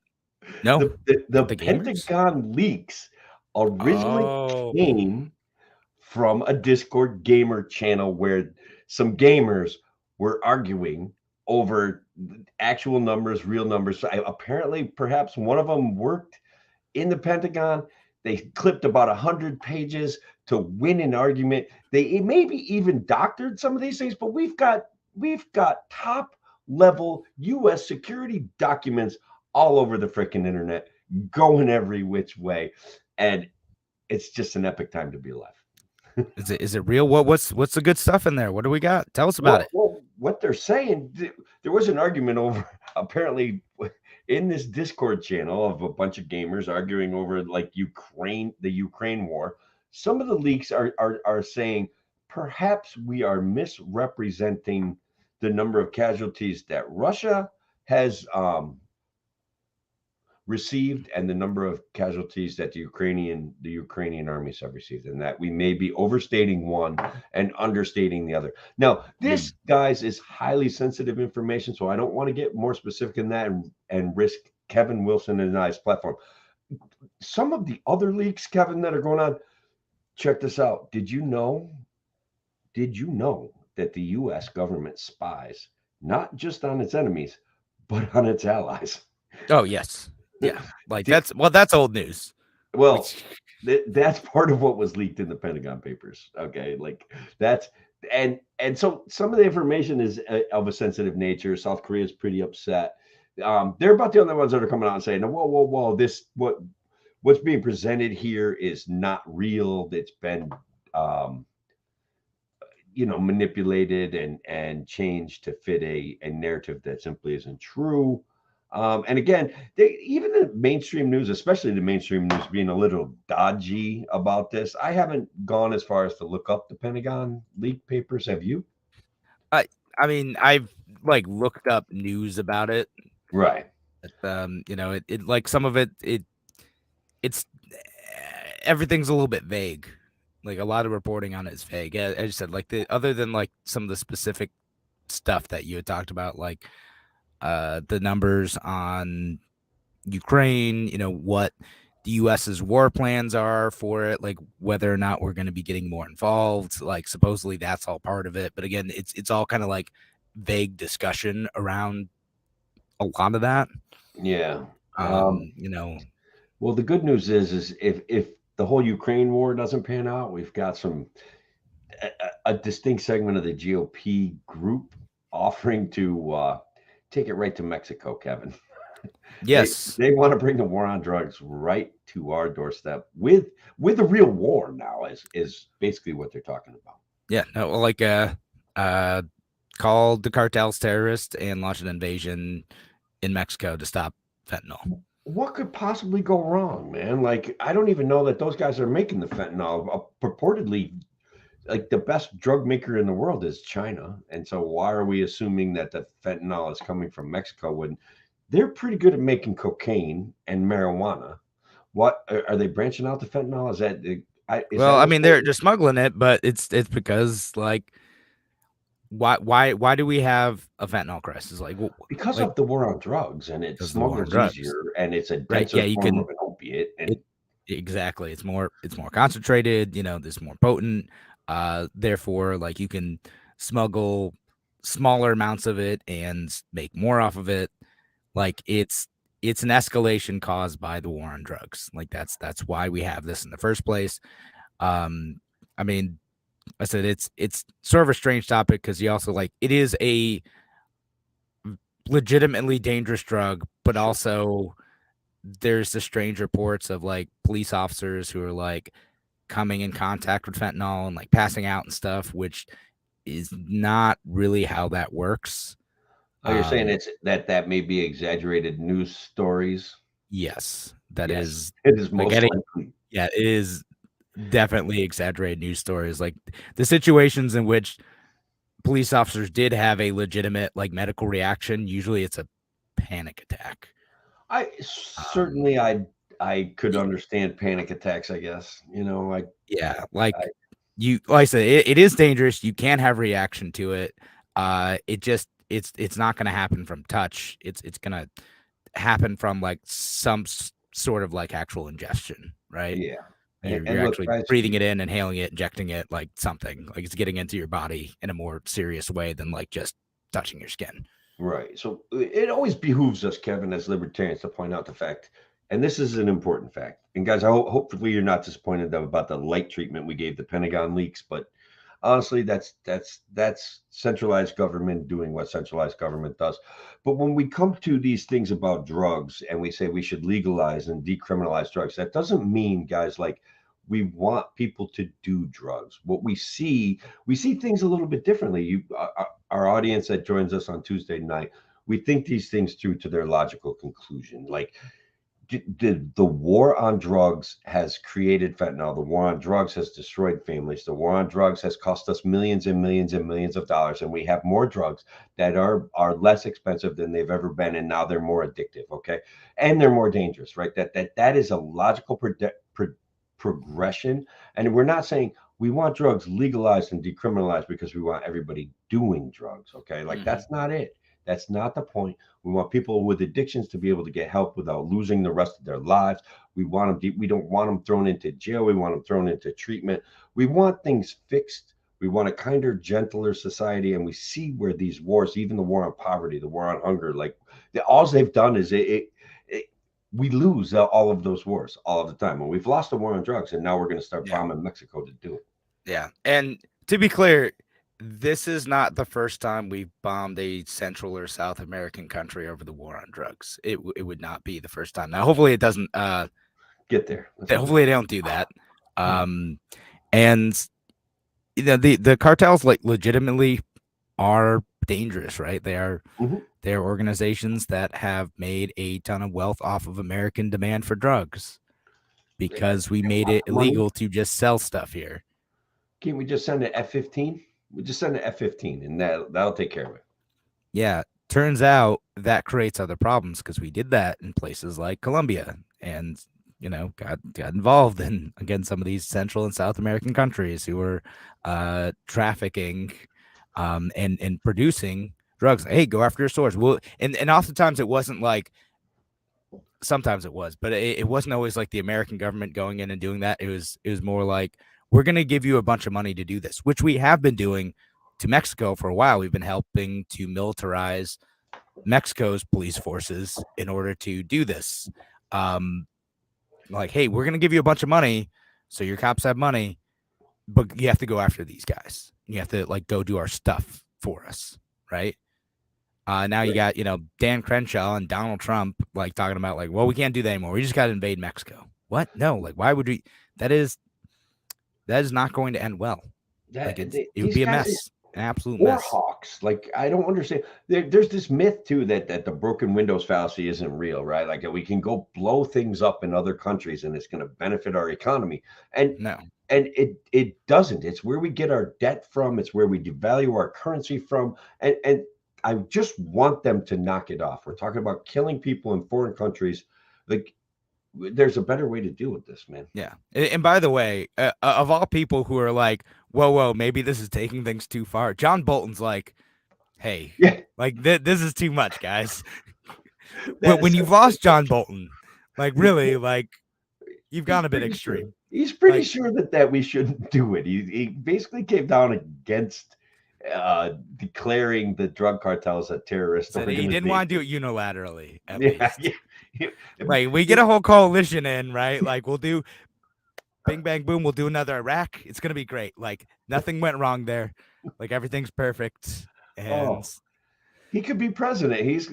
No. The Pentagon leaks originally came from a Discord gamer channel where some gamers were arguing over actual numbers, real numbers. Apparently, perhaps one of them worked in the Pentagon. They clipped about 100 pages to win an argument. They maybe even doctored some of these things, but we've got top level U.S. security documents all over the freaking internet, going every which way, and it's just an epic time to be alive. Is it real? What's the good stuff in there? What do we got? Tell us about it. Well, what they're saying, there was an argument over apparently in this Discord channel of a bunch of gamers arguing over the Ukraine war. Some of the leaks are saying perhaps we are misrepresenting the number of casualties that Russia has received and the number of casualties that the Ukrainian armies have received, and that we may be overstating one and understating the other. Now, this, guys, is highly sensitive information, so I don't want to get more specific than that and risk Kevin Wilson and I's platform. Some of the other leaks, Kevin, that are going on, check this out. Did you know that the U.S. government spies not just on its enemies, but on its allies? Oh, yes. Yeah, that's old news. Well, that's part of what was leaked in the Pentagon Papers. Okay, that's and so some of the information is of a sensitive nature. South Korea is pretty upset. They're about the only ones that are coming out and saying, "Whoa! What's being presented here is not real. It's been manipulated and changed to fit a narrative that simply isn't true." And again, even the mainstream news, especially the mainstream news, being a little dodgy about this. I haven't gone as far as to look up the Pentagon leak papers. Have you? I mean, I've looked up news about it. Right. It like some of it's everything's a little bit vague. like a lot of reporting on it is vague. As I said, like other than like some of the specific stuff that you had talked about, like the numbers on Ukraine, what the US's war plans are for it, like whether or not we're going to be getting more involved. Like supposedly that's all part of it, but again, it's all kind of like vague discussion around a lot of that. Yeah. Well, the good news is if the whole Ukraine war doesn't pan out, we've got a distinct segment of the GOP group offering to take it right to Mexico, Kevin. Yes, they want to bring the war on drugs right to our doorstep with a real war now is basically what they're talking about. Yeah, no, like called the cartels terrorists and launched an invasion in Mexico to stop fentanyl. What could possibly go wrong, man? Like, I don't even know that those guys are making the fentanyl. Purportedly, like the best drug maker in the world is China. And so why are we assuming that the fentanyl is coming from Mexico when they're pretty good at making cocaine and marijuana? What are they branching out to fentanyl? Is that they're smuggling it, but it's because like why do we have a fentanyl crisis? Like because of the war on drugs, and it's smuggled easier, and it's a denser form of an opiate. And exactly, it's more concentrated. It's more potent. Therefore, like you can smuggle smaller amounts of it and make more off of it. Like it's an escalation caused by the war on drugs. Like that's why we have this in the first place. I mean, I said it's sort of a strange topic because you also like it is a legitimately dangerous drug, but also there's the strange reports of like police officers who are like coming in contact with fentanyl and like passing out and stuff, which is not really how that works. Oh, you're saying it's that may be exaggerated news stories? Yes, it is most likely. Yeah, it is definitely exaggerated news stories. Like the situations in which police officers did have a legitimate like medical reaction, usually it's a panic attack. I could understand panic attacks, I guess. Like I said, it is dangerous. You can have reaction to it. It's not going to happen from touch. It's going to happen from like some sort of like actual ingestion, right? Yeah. You're actually breathing it in, inhaling it, injecting it, like something like it's getting into your body in a more serious way than like just touching your skin. Right. So it always behooves us, Kevin, as libertarians, to point out the fact, and this is an important fact. And guys, hopefully you're not disappointed about the light treatment we gave the Pentagon leaks, but honestly, that's centralized government doing what centralized government does. But when we come to these things about drugs and we say we should legalize and decriminalize drugs, that doesn't mean, guys, like we want people to do drugs. What we see things a little bit differently. Our audience that joins us on Tuesday night, we think these things through to their logical conclusion. Like the war on drugs has created fentanyl. The war on drugs has destroyed families. The war on drugs has cost us millions and millions and millions of dollars. And we have more drugs that are less expensive than they've ever been. And now they're more addictive. Okay. And they're more dangerous, right? That is a logical progression. And we're not saying we want drugs legalized and decriminalized because we want everybody doing drugs. Okay. Like that's not it. That's not the point. We want people with addictions to be able to get help without losing the rest of their lives. We don't want them thrown into jail. We want them thrown into treatment. We want things fixed. We want a kinder, gentler society. And we see where these wars, even the war on poverty, the war on hunger, like all they've done is we lose all of those wars all of the time. And we've lost the war on drugs, and now we're going to start bombing Mexico to do it. Yeah. And to be clear, this is not the first time we've bombed a Central or South American country over the war on drugs. It would not be the first time. Now, hopefully it doesn't get there. Hopefully they don't do that. And the cartels like legitimately are dangerous, right? They're organizations that have made a ton of wealth off of American demand for drugs because we made it illegal to just sell stuff here. Can't we just send an F-15? We just send an F-15 and that'll take care of it. Yeah. Turns out that creates other problems because we did that in places like Colombia and got involved in, again, some of these Central and South American countries who were trafficking and producing drugs. Hey, go after your source. Well, and oftentimes it wasn't like, sometimes it was, but it wasn't always like the American government going in and doing that. It was more like, we're going to give you a bunch of money to do this, which we have been doing to Mexico for a while. We've been helping to militarize Mexico's police forces in order to do this. Like, hey, we're going to give you a bunch of money, so your cops have money, but you have to go after these guys. You have to like go do our stuff for us, right? Now you got, Dan Crenshaw and Donald Trump like talking about like, well, we can't do that anymore. We just got to invade Mexico. What? No, like, why would we? That is not going to end well. Like, it would be a mess, an absolute war mess. hawks. Like, I don't understand. There's this myth too that the broken windows fallacy isn't real, right? Like, we can go blow things up in other countries and it's going to benefit our economy. And No. And it doesn't. It's where we get our debt from. It's where we devalue our currency from. And I just want them to knock it off. We're talking about killing people in foreign countries. Like, there's a better way to deal with this, man. Yeah. And by the way, of all people who are like, whoa, maybe this is taking things too far, John Bolton's like, hey, like this is too much, guys. When you've lost John Bolton, like, really, like, you've gone a bit extreme. Sure. He's pretty sure that we shouldn't do it. He basically came down against declaring the drug cartels a terrorist. He didn't want to do it unilaterally, at least. Yeah. Like, we get a whole coalition in, right? Like, we'll do bing, bang, boom. We'll do another Iraq. It's going to be great. Like, nothing went wrong there. Like, everything's perfect. And he could be president. He's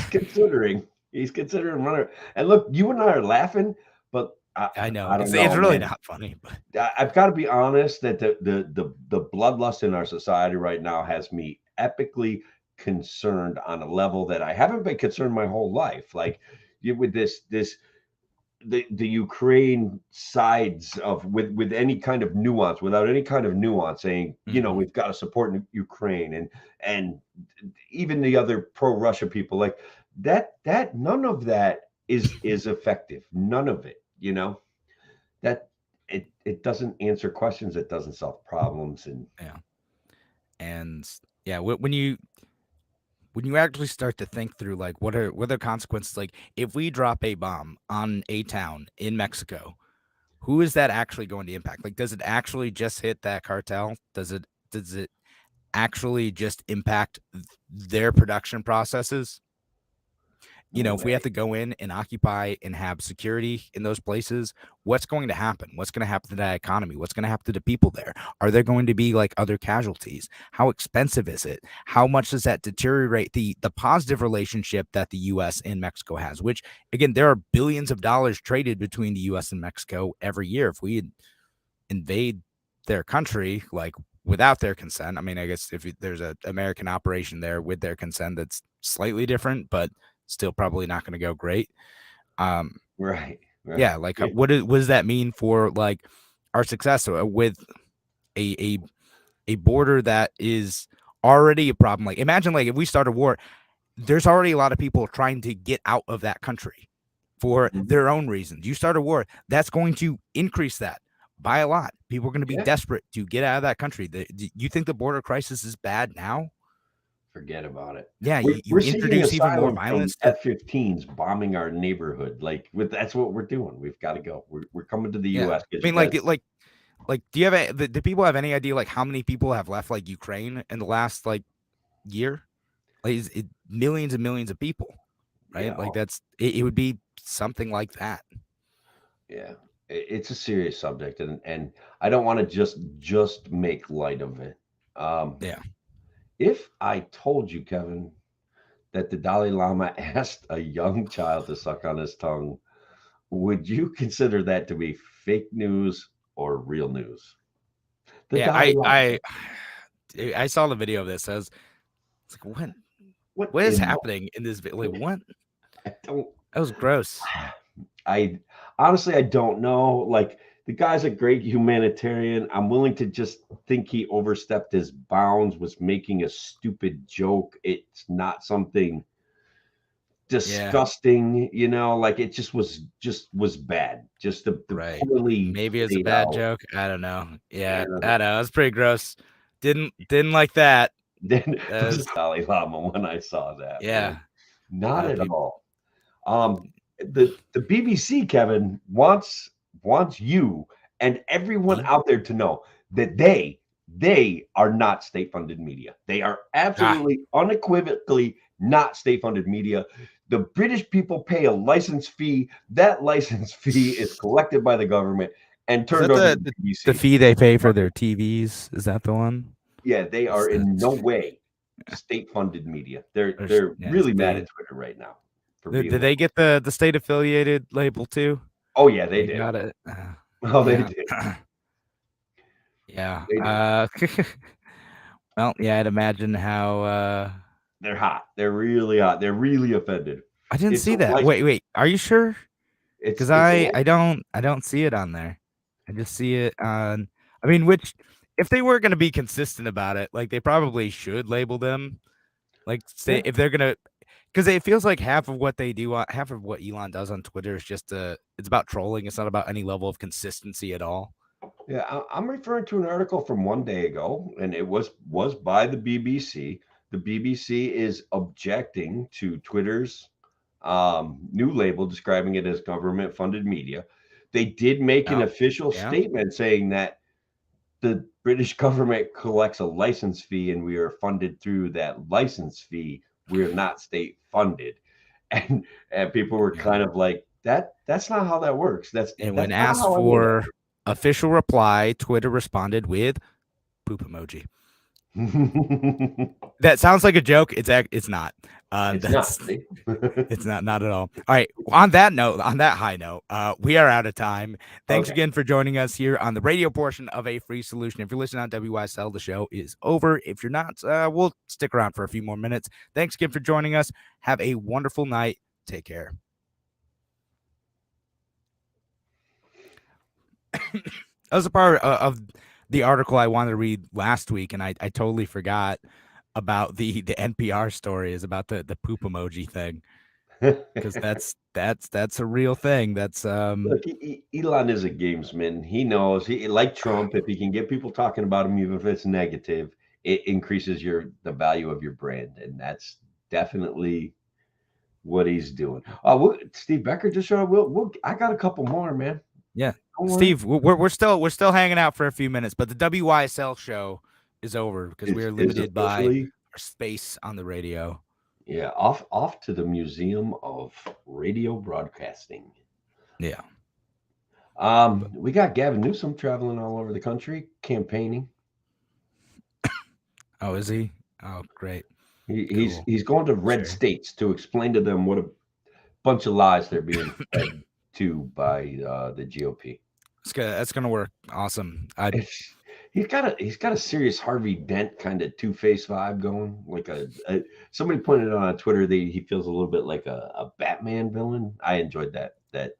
considering. He's considering running. And look, you and I are laughing, but I know. I don't it's know, really man. Not funny. But I've got to be honest that the bloodlust in our society right now has me epically concerned on a level that I haven't been concerned my whole life. Like, with the Ukraine sides of with any kind of nuance, without any kind of nuance, saying, we've got to support Ukraine, and even the other pro-Russia people, like that none of that is effective. None of it, that it doesn't answer questions, it doesn't solve problems. When you actually start to think through, like, what are the consequences? Like, if we drop a bomb on a town in Mexico, who is that actually going to impact? Like, does it actually just hit that cartel? Does it actually just impact their production processes? If we have to go in and occupy and have security in those places, what's going to happen? What's going to happen to that economy? What's going to happen to the people there? Are there going to be like other casualties? How expensive is it? How much does that deteriorate the positive relationship that the U.S. and Mexico has? Which, again, there are billions of dollars traded between the U.S. and Mexico every year. If we invade their country, like, without their consent, I mean, I guess if there's an American operation there with their consent, that's slightly different, but still probably not going to go great. Right. Yeah. Like, what does that mean for like our success with a border that is already a problem? Like, imagine, like, if we start a war, there's already a lot of people trying to get out of that country for their own reasons. You start a war, that's going to increase that by a lot. People are going to be desperate to get out of that country. You think the border crisis is bad now? Forget about it. Yeah, you introduce even more violence. F-15s bombing our neighborhood. Like, that's what we're doing. We've got to go. We're coming to the U.S. I mean, like, do you have do people have any idea like how many people have left like Ukraine in the last like year? Like, millions and millions of people, right? Yeah. Like, that's it would be something like that. Yeah, it's a serious subject, and I don't want to just make light of it. Yeah. If I told you, Kevin, that the Dalai Lama asked a young child to suck on his tongue, would you consider that to be fake news or real nenews? I saw the video of this. I was like, what is happening in this video? Like, what? That was gross. I honestly, I don't know. Like, the guy's a great humanitarian. I'm willing to just think he overstepped his bounds, was making a stupid joke. It's not something disgusting, you know, like it just was bad. Just the Right. poorly Maybe it's a played bad out. joke. I don't know. Yeah, Yeah. I know. It's pretty gross. Didn't like that. Then That the was, Dalai Lama when I saw that, man. yeah. Not at People. all. The BBC, Kevin, wants you and everyone out there to know that they are not state funded media. They are absolutely unequivocally not state funded media. The British people pay a license fee. That license fee is collected by the government and Is turned that over to the the BBC. fee they pay for their TVs? Is that the one? Yeah, they Is are that, in no way state funded media. They're or they're yeah, really mad at Twitter right now for did being they get the state affiliated label too? Oh yeah, they They did. got it. Oh, they Yeah. did. Yeah. They did. Well, yeah, I'd imagine how They're hot. They're really hot. They're really offended. I didn't It's see a that. license. Wait, are you sure? Because It's a I don't see it on there. I just see it on. I mean, which if they were going to be consistent about it, like they probably should label them. Like say yeah. if they're gonna, because it feels like half of what they do, half of what Elon does on Twitter is just it's about trolling. It's not about any level of consistency at all. Yeah, I'm referring to an article from one day ago, and it was by the BBC. The BBC is objecting to Twitter's new label describing it as government funded media. They did make an official statement saying that the British government collects a license fee and we are funded through that license fee. We're not state funded. And people were kind of like, that's not how that works. And when not asked how for official reply, Twitter responded with poop emoji. That sounds like a joke. It's not. It's not at all. All right. On that high note, we are out of time. Thanks again for joining us here on the radio portion of A Free Solution. If you're listening on WYSL, the show is over. If you're not, we'll stick around for a few more minutes. Thanks again for joining us. Have a wonderful night. Take care. That was a part of the article I wanted to read last week, and I totally forgot about the NPR story is about the poop emoji thing, because that's a real thing. That's Look, Elon is a gamesman. He knows he like Trump. If he can get people talking about him, even if it's negative, it increases the value of your brand, and that's definitely what he's doing. Oh, Steve Becker just showed up. I got a couple more, man. Yeah, Steve, we're still hanging out for a few minutes, but the WYSL show is over because we are limited by our space on the radio. Yeah, off to the Museum of Radio Broadcasting. Yeah. We got Gavin Newsom traveling all over the country campaigning. Oh, is he? Oh, great. He's going to red states to explain to them what a bunch of lies they're being fed to by the GOP. That's gonna work. Awesome. He's got a serious Harvey Dent kind of two-faced vibe going. Like somebody pointed out on Twitter that he feels a little bit like a Batman villain. I enjoyed that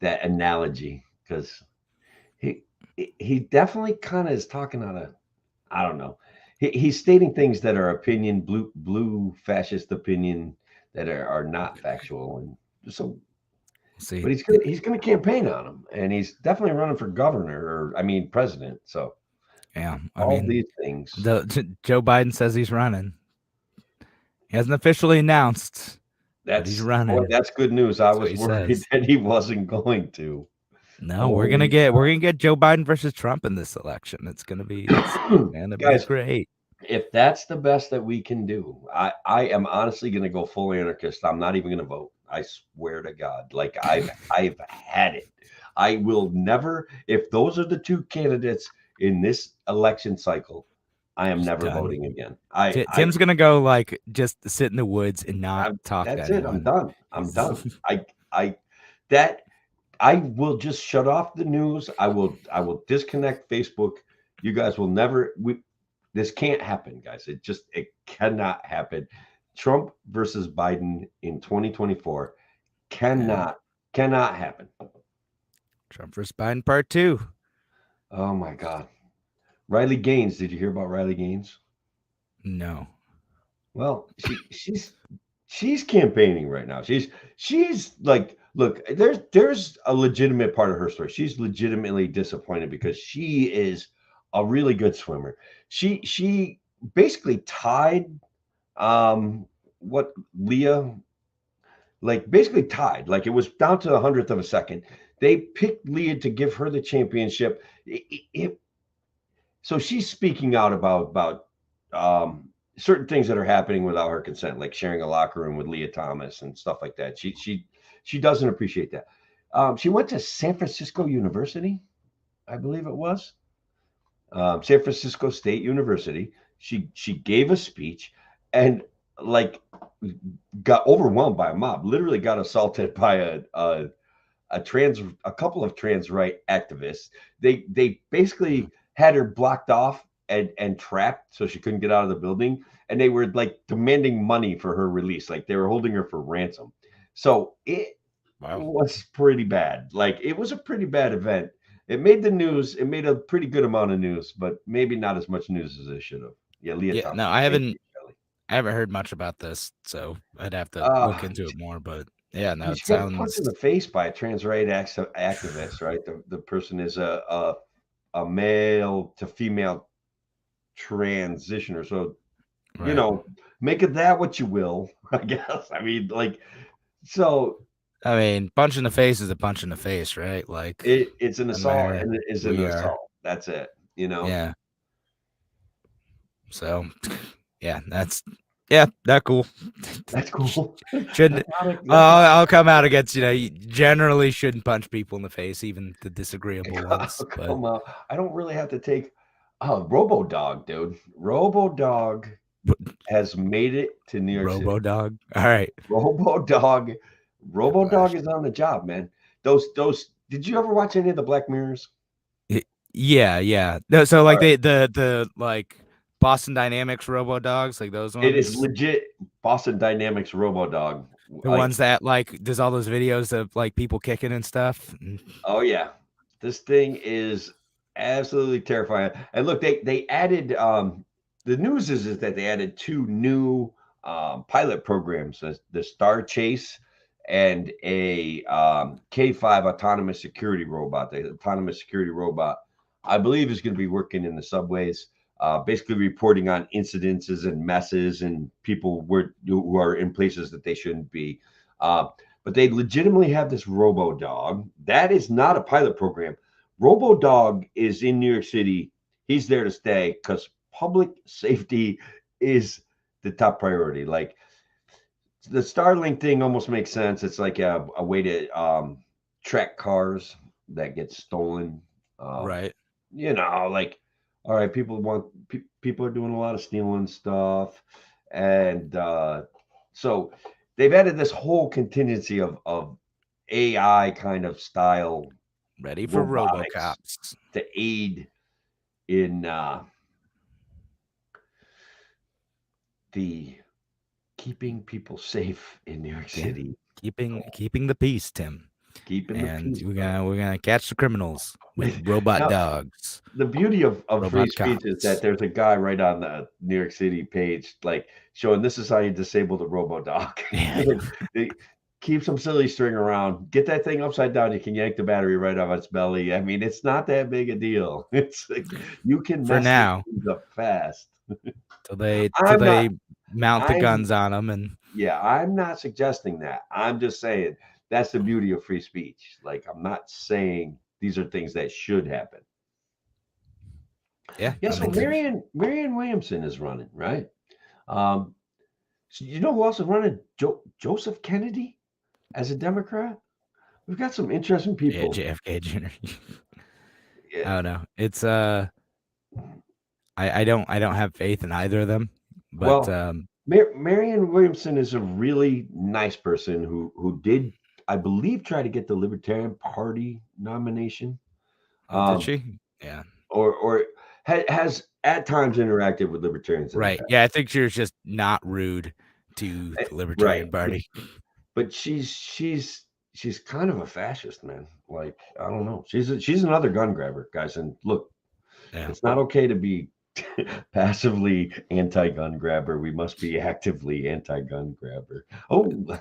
analogy because he definitely kind of is talking out of, I don't know. He's stating things that are opinion, blue fascist opinion that are not factual, and so. See. But he's gonna campaign on him, and he's definitely running for governor, president. So yeah, these things. Joe Biden says he's running. He hasn't officially announced that he's running. Boy, that's good news. I was worried that he wasn't going to. No, we're gonna get Joe Biden versus Trump in this election. It's gonna be guys, great. If that's the best that we can do, I am honestly gonna go full anarchist. I'm not even gonna vote. I swear to God, like I've had it. I will never. If those are the two candidates in this election cycle, I am never voting again. Tim's gonna go like just sit in the woods and not talk. That's to it. anyone. I'm done. I will just shut off the news. I will disconnect Facebook. You guys will never. This can't happen, guys. It cannot happen. Trump versus Biden in 2024 cannot happen. Trump versus Biden part 2. Oh my God. Riley Gaines. Did you hear about Riley Gaines? No. Well, she's campaigning right now. She's like, look, there's a legitimate part of her story. She's legitimately disappointed because she is a really good swimmer. She basically tied what Leah, like basically tied. Like it was down to the 100th of a second. They picked Leah to give her the championship. So she's speaking out about certain things that are happening without her consent, like sharing a locker room with Leah Thomas and stuff like that. She doesn't appreciate that. She went to San Francisco University, I believe it was San Francisco State University. She gave a speech and like got overwhelmed by a mob. Literally got assaulted by a couple of trans right activists. They basically had her blocked off and trapped so she couldn't get out of the building, and they were like demanding money for her release, like they were holding her for ransom. So it was pretty bad. Like it was a pretty bad event. It made the news. It made a pretty good amount of news, but maybe not as much news as it should have. Yeah, Leah Thompson. No, I haven't heard much about this, so I'd have to look into it more. But yeah, no, she got punched in the face by a trans right activist. Right, the person is a male to female transitioner. So, make it that what you will, I guess. I mean, like, so. I mean, punch in the face is a punch in the face, right? Like it's an assault, and it is an assault. That's it. Yeah. So, yeah, that's cool. That's cool. Shouldn't I'll come out against you generally shouldn't punch people in the face, even the disagreeable ones. Come on. I don't really have to take RoboDog, dude. RoboDog has made it to New York City. RoboDog. All right. RoboDog is on the job, man. Those did you ever watch any of the Black Mirrors? Yeah. No, so like the like Boston Dynamics RoboDogs, like those ones. It is legit Boston Dynamics RoboDog. The ones that like does all those videos of like people kicking and stuff. Oh yeah. This thing is absolutely terrifying. And look, they added the news is that they added 2 new pilot programs, the Star Chase and a K5 autonomous security robot. The autonomous security robot, I believe, is going to be working in the subways, basically reporting on incidences and messes and people who are in places that they shouldn't be. But they legitimately have this RoboDog. That is not a pilot program. RoboDog is in New York City. He's there to stay because public safety is the top priority. Like, the Starlink thing almost makes sense. It's like a way to track cars that get stolen. Right. Like, all right, people are doing a lot of stealing stuff. And so they've added this whole contingency of AI kind of style. Ready for RoboCops. To aid in the keeping people safe in New York City. Keeping the peace, Tim. Keeping the peace. We're gonna catch the criminals with robot dogs. The beauty of free speech is that there's a guy right on the New York City page, like showing this is how you disable the RoboDog. Keep some silly string around, get that thing upside down. You can yank the battery right off its belly. I mean, it's not that big a deal. It's like you can for now up fast till they mount the guns on them. And yeah, I'm not suggesting that. I'm just saying that's the beauty of free speech. Like, I'm not saying these are things that should happen. Yeah. So Marianne Williamson is running, right? So you know who else is running? Joseph Kennedy as a Democrat. We've got some interesting people. Yeah, JFK Jr. I don't know. It's I don't have faith in either of them. But Marianne Williamson is a really nice person who did, I believe, try to get the Libertarian Party nomination. Did she? Yeah. Or has at times interacted with libertarians. Right. Yeah, I think she was just not rude to the Libertarian Party. But she's kind of a fascist, man. Like, I don't know. She's another gun grabber, guys. And look, it's not okay to be Passively anti-gun grabber. We must be actively anti-gun grabber. Oh,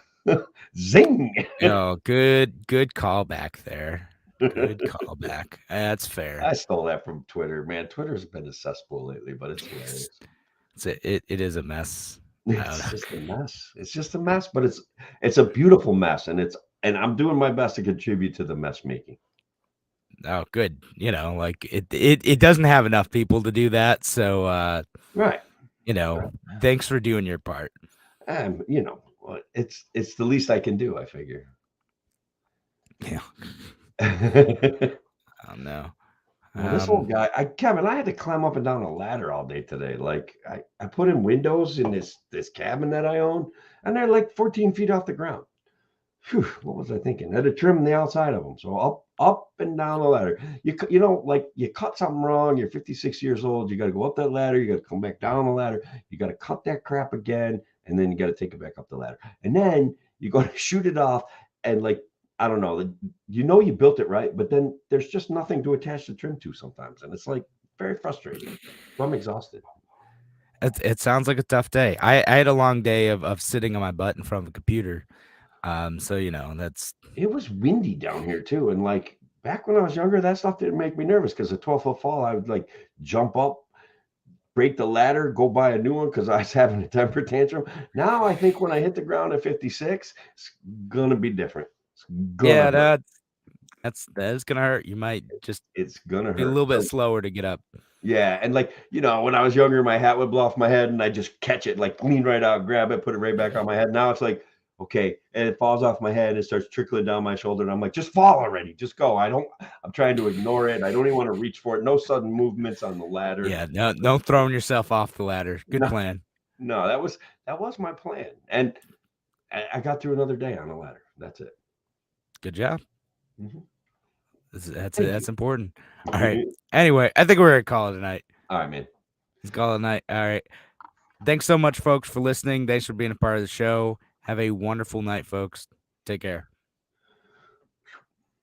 zing! Oh, good callback there. Good callback. That's fair. I stole that from Twitter, man. Twitter's been a cesspool lately, but it's hilarious. It is a mess. It's just a mess. It's just a mess, but it's a beautiful mess, and I'm doing my best to contribute to the mess making. Oh, good. Like it doesn't have enough people to do that, so Right. thanks for doing your part. It's the least I can do, I figure. Yeah. Oh no. Well, this old guy, Kevin, I had to climb up and down a ladder all day today. Like I put in windows in this cabin that I own, and they're like 14 feet off the ground. Whew, what was I thinking? I had to trim the outside of them. So up and down the ladder. Like you cut something wrong. You're 56 years old. You got to go up that ladder. You got to come back down the ladder. You got to cut that crap again, and then you got to take it back up the ladder. And then you got to shoot it off, and like I don't know, you built it right, but then there's just nothing to attach the trim to sometimes, and it's like very frustrating. So I'm exhausted. It sounds like a tough day. I had a long day of sitting on my butt in front of a computer. So it was windy down here too. And like back when I was younger, that stuff didn't make me nervous because a 12-foot fall, I would like jump up, break the ladder, go buy a new one because I was having a temper tantrum. Now I think when I hit the ground at 56, it's gonna be different. That is gonna hurt. You might just it's gonna be a hurt. little bit slower to get up. Yeah, and like when I was younger, my hat would blow off my head, and I just catch it, like lean right out, grab it, put it right back on my head. Now it's like, okay, and it falls off my head, and it starts trickling down my shoulder, and I'm like, just fall already, just go. I'm trying to ignore it. I don't even want to reach for it. No sudden movements on the ladder. Yeah, no throwing yourself off the ladder. Good plan. No, that was my plan, and I got through another day on the ladder. That's it. Good job. Mm-hmm. That's important. All right. Anyway, I think we're gonna call it a night. All right, man. Let's call it a night. All right. Thanks so much, folks, for listening. Thanks for being a part of the show. Have a wonderful night, folks. Take care.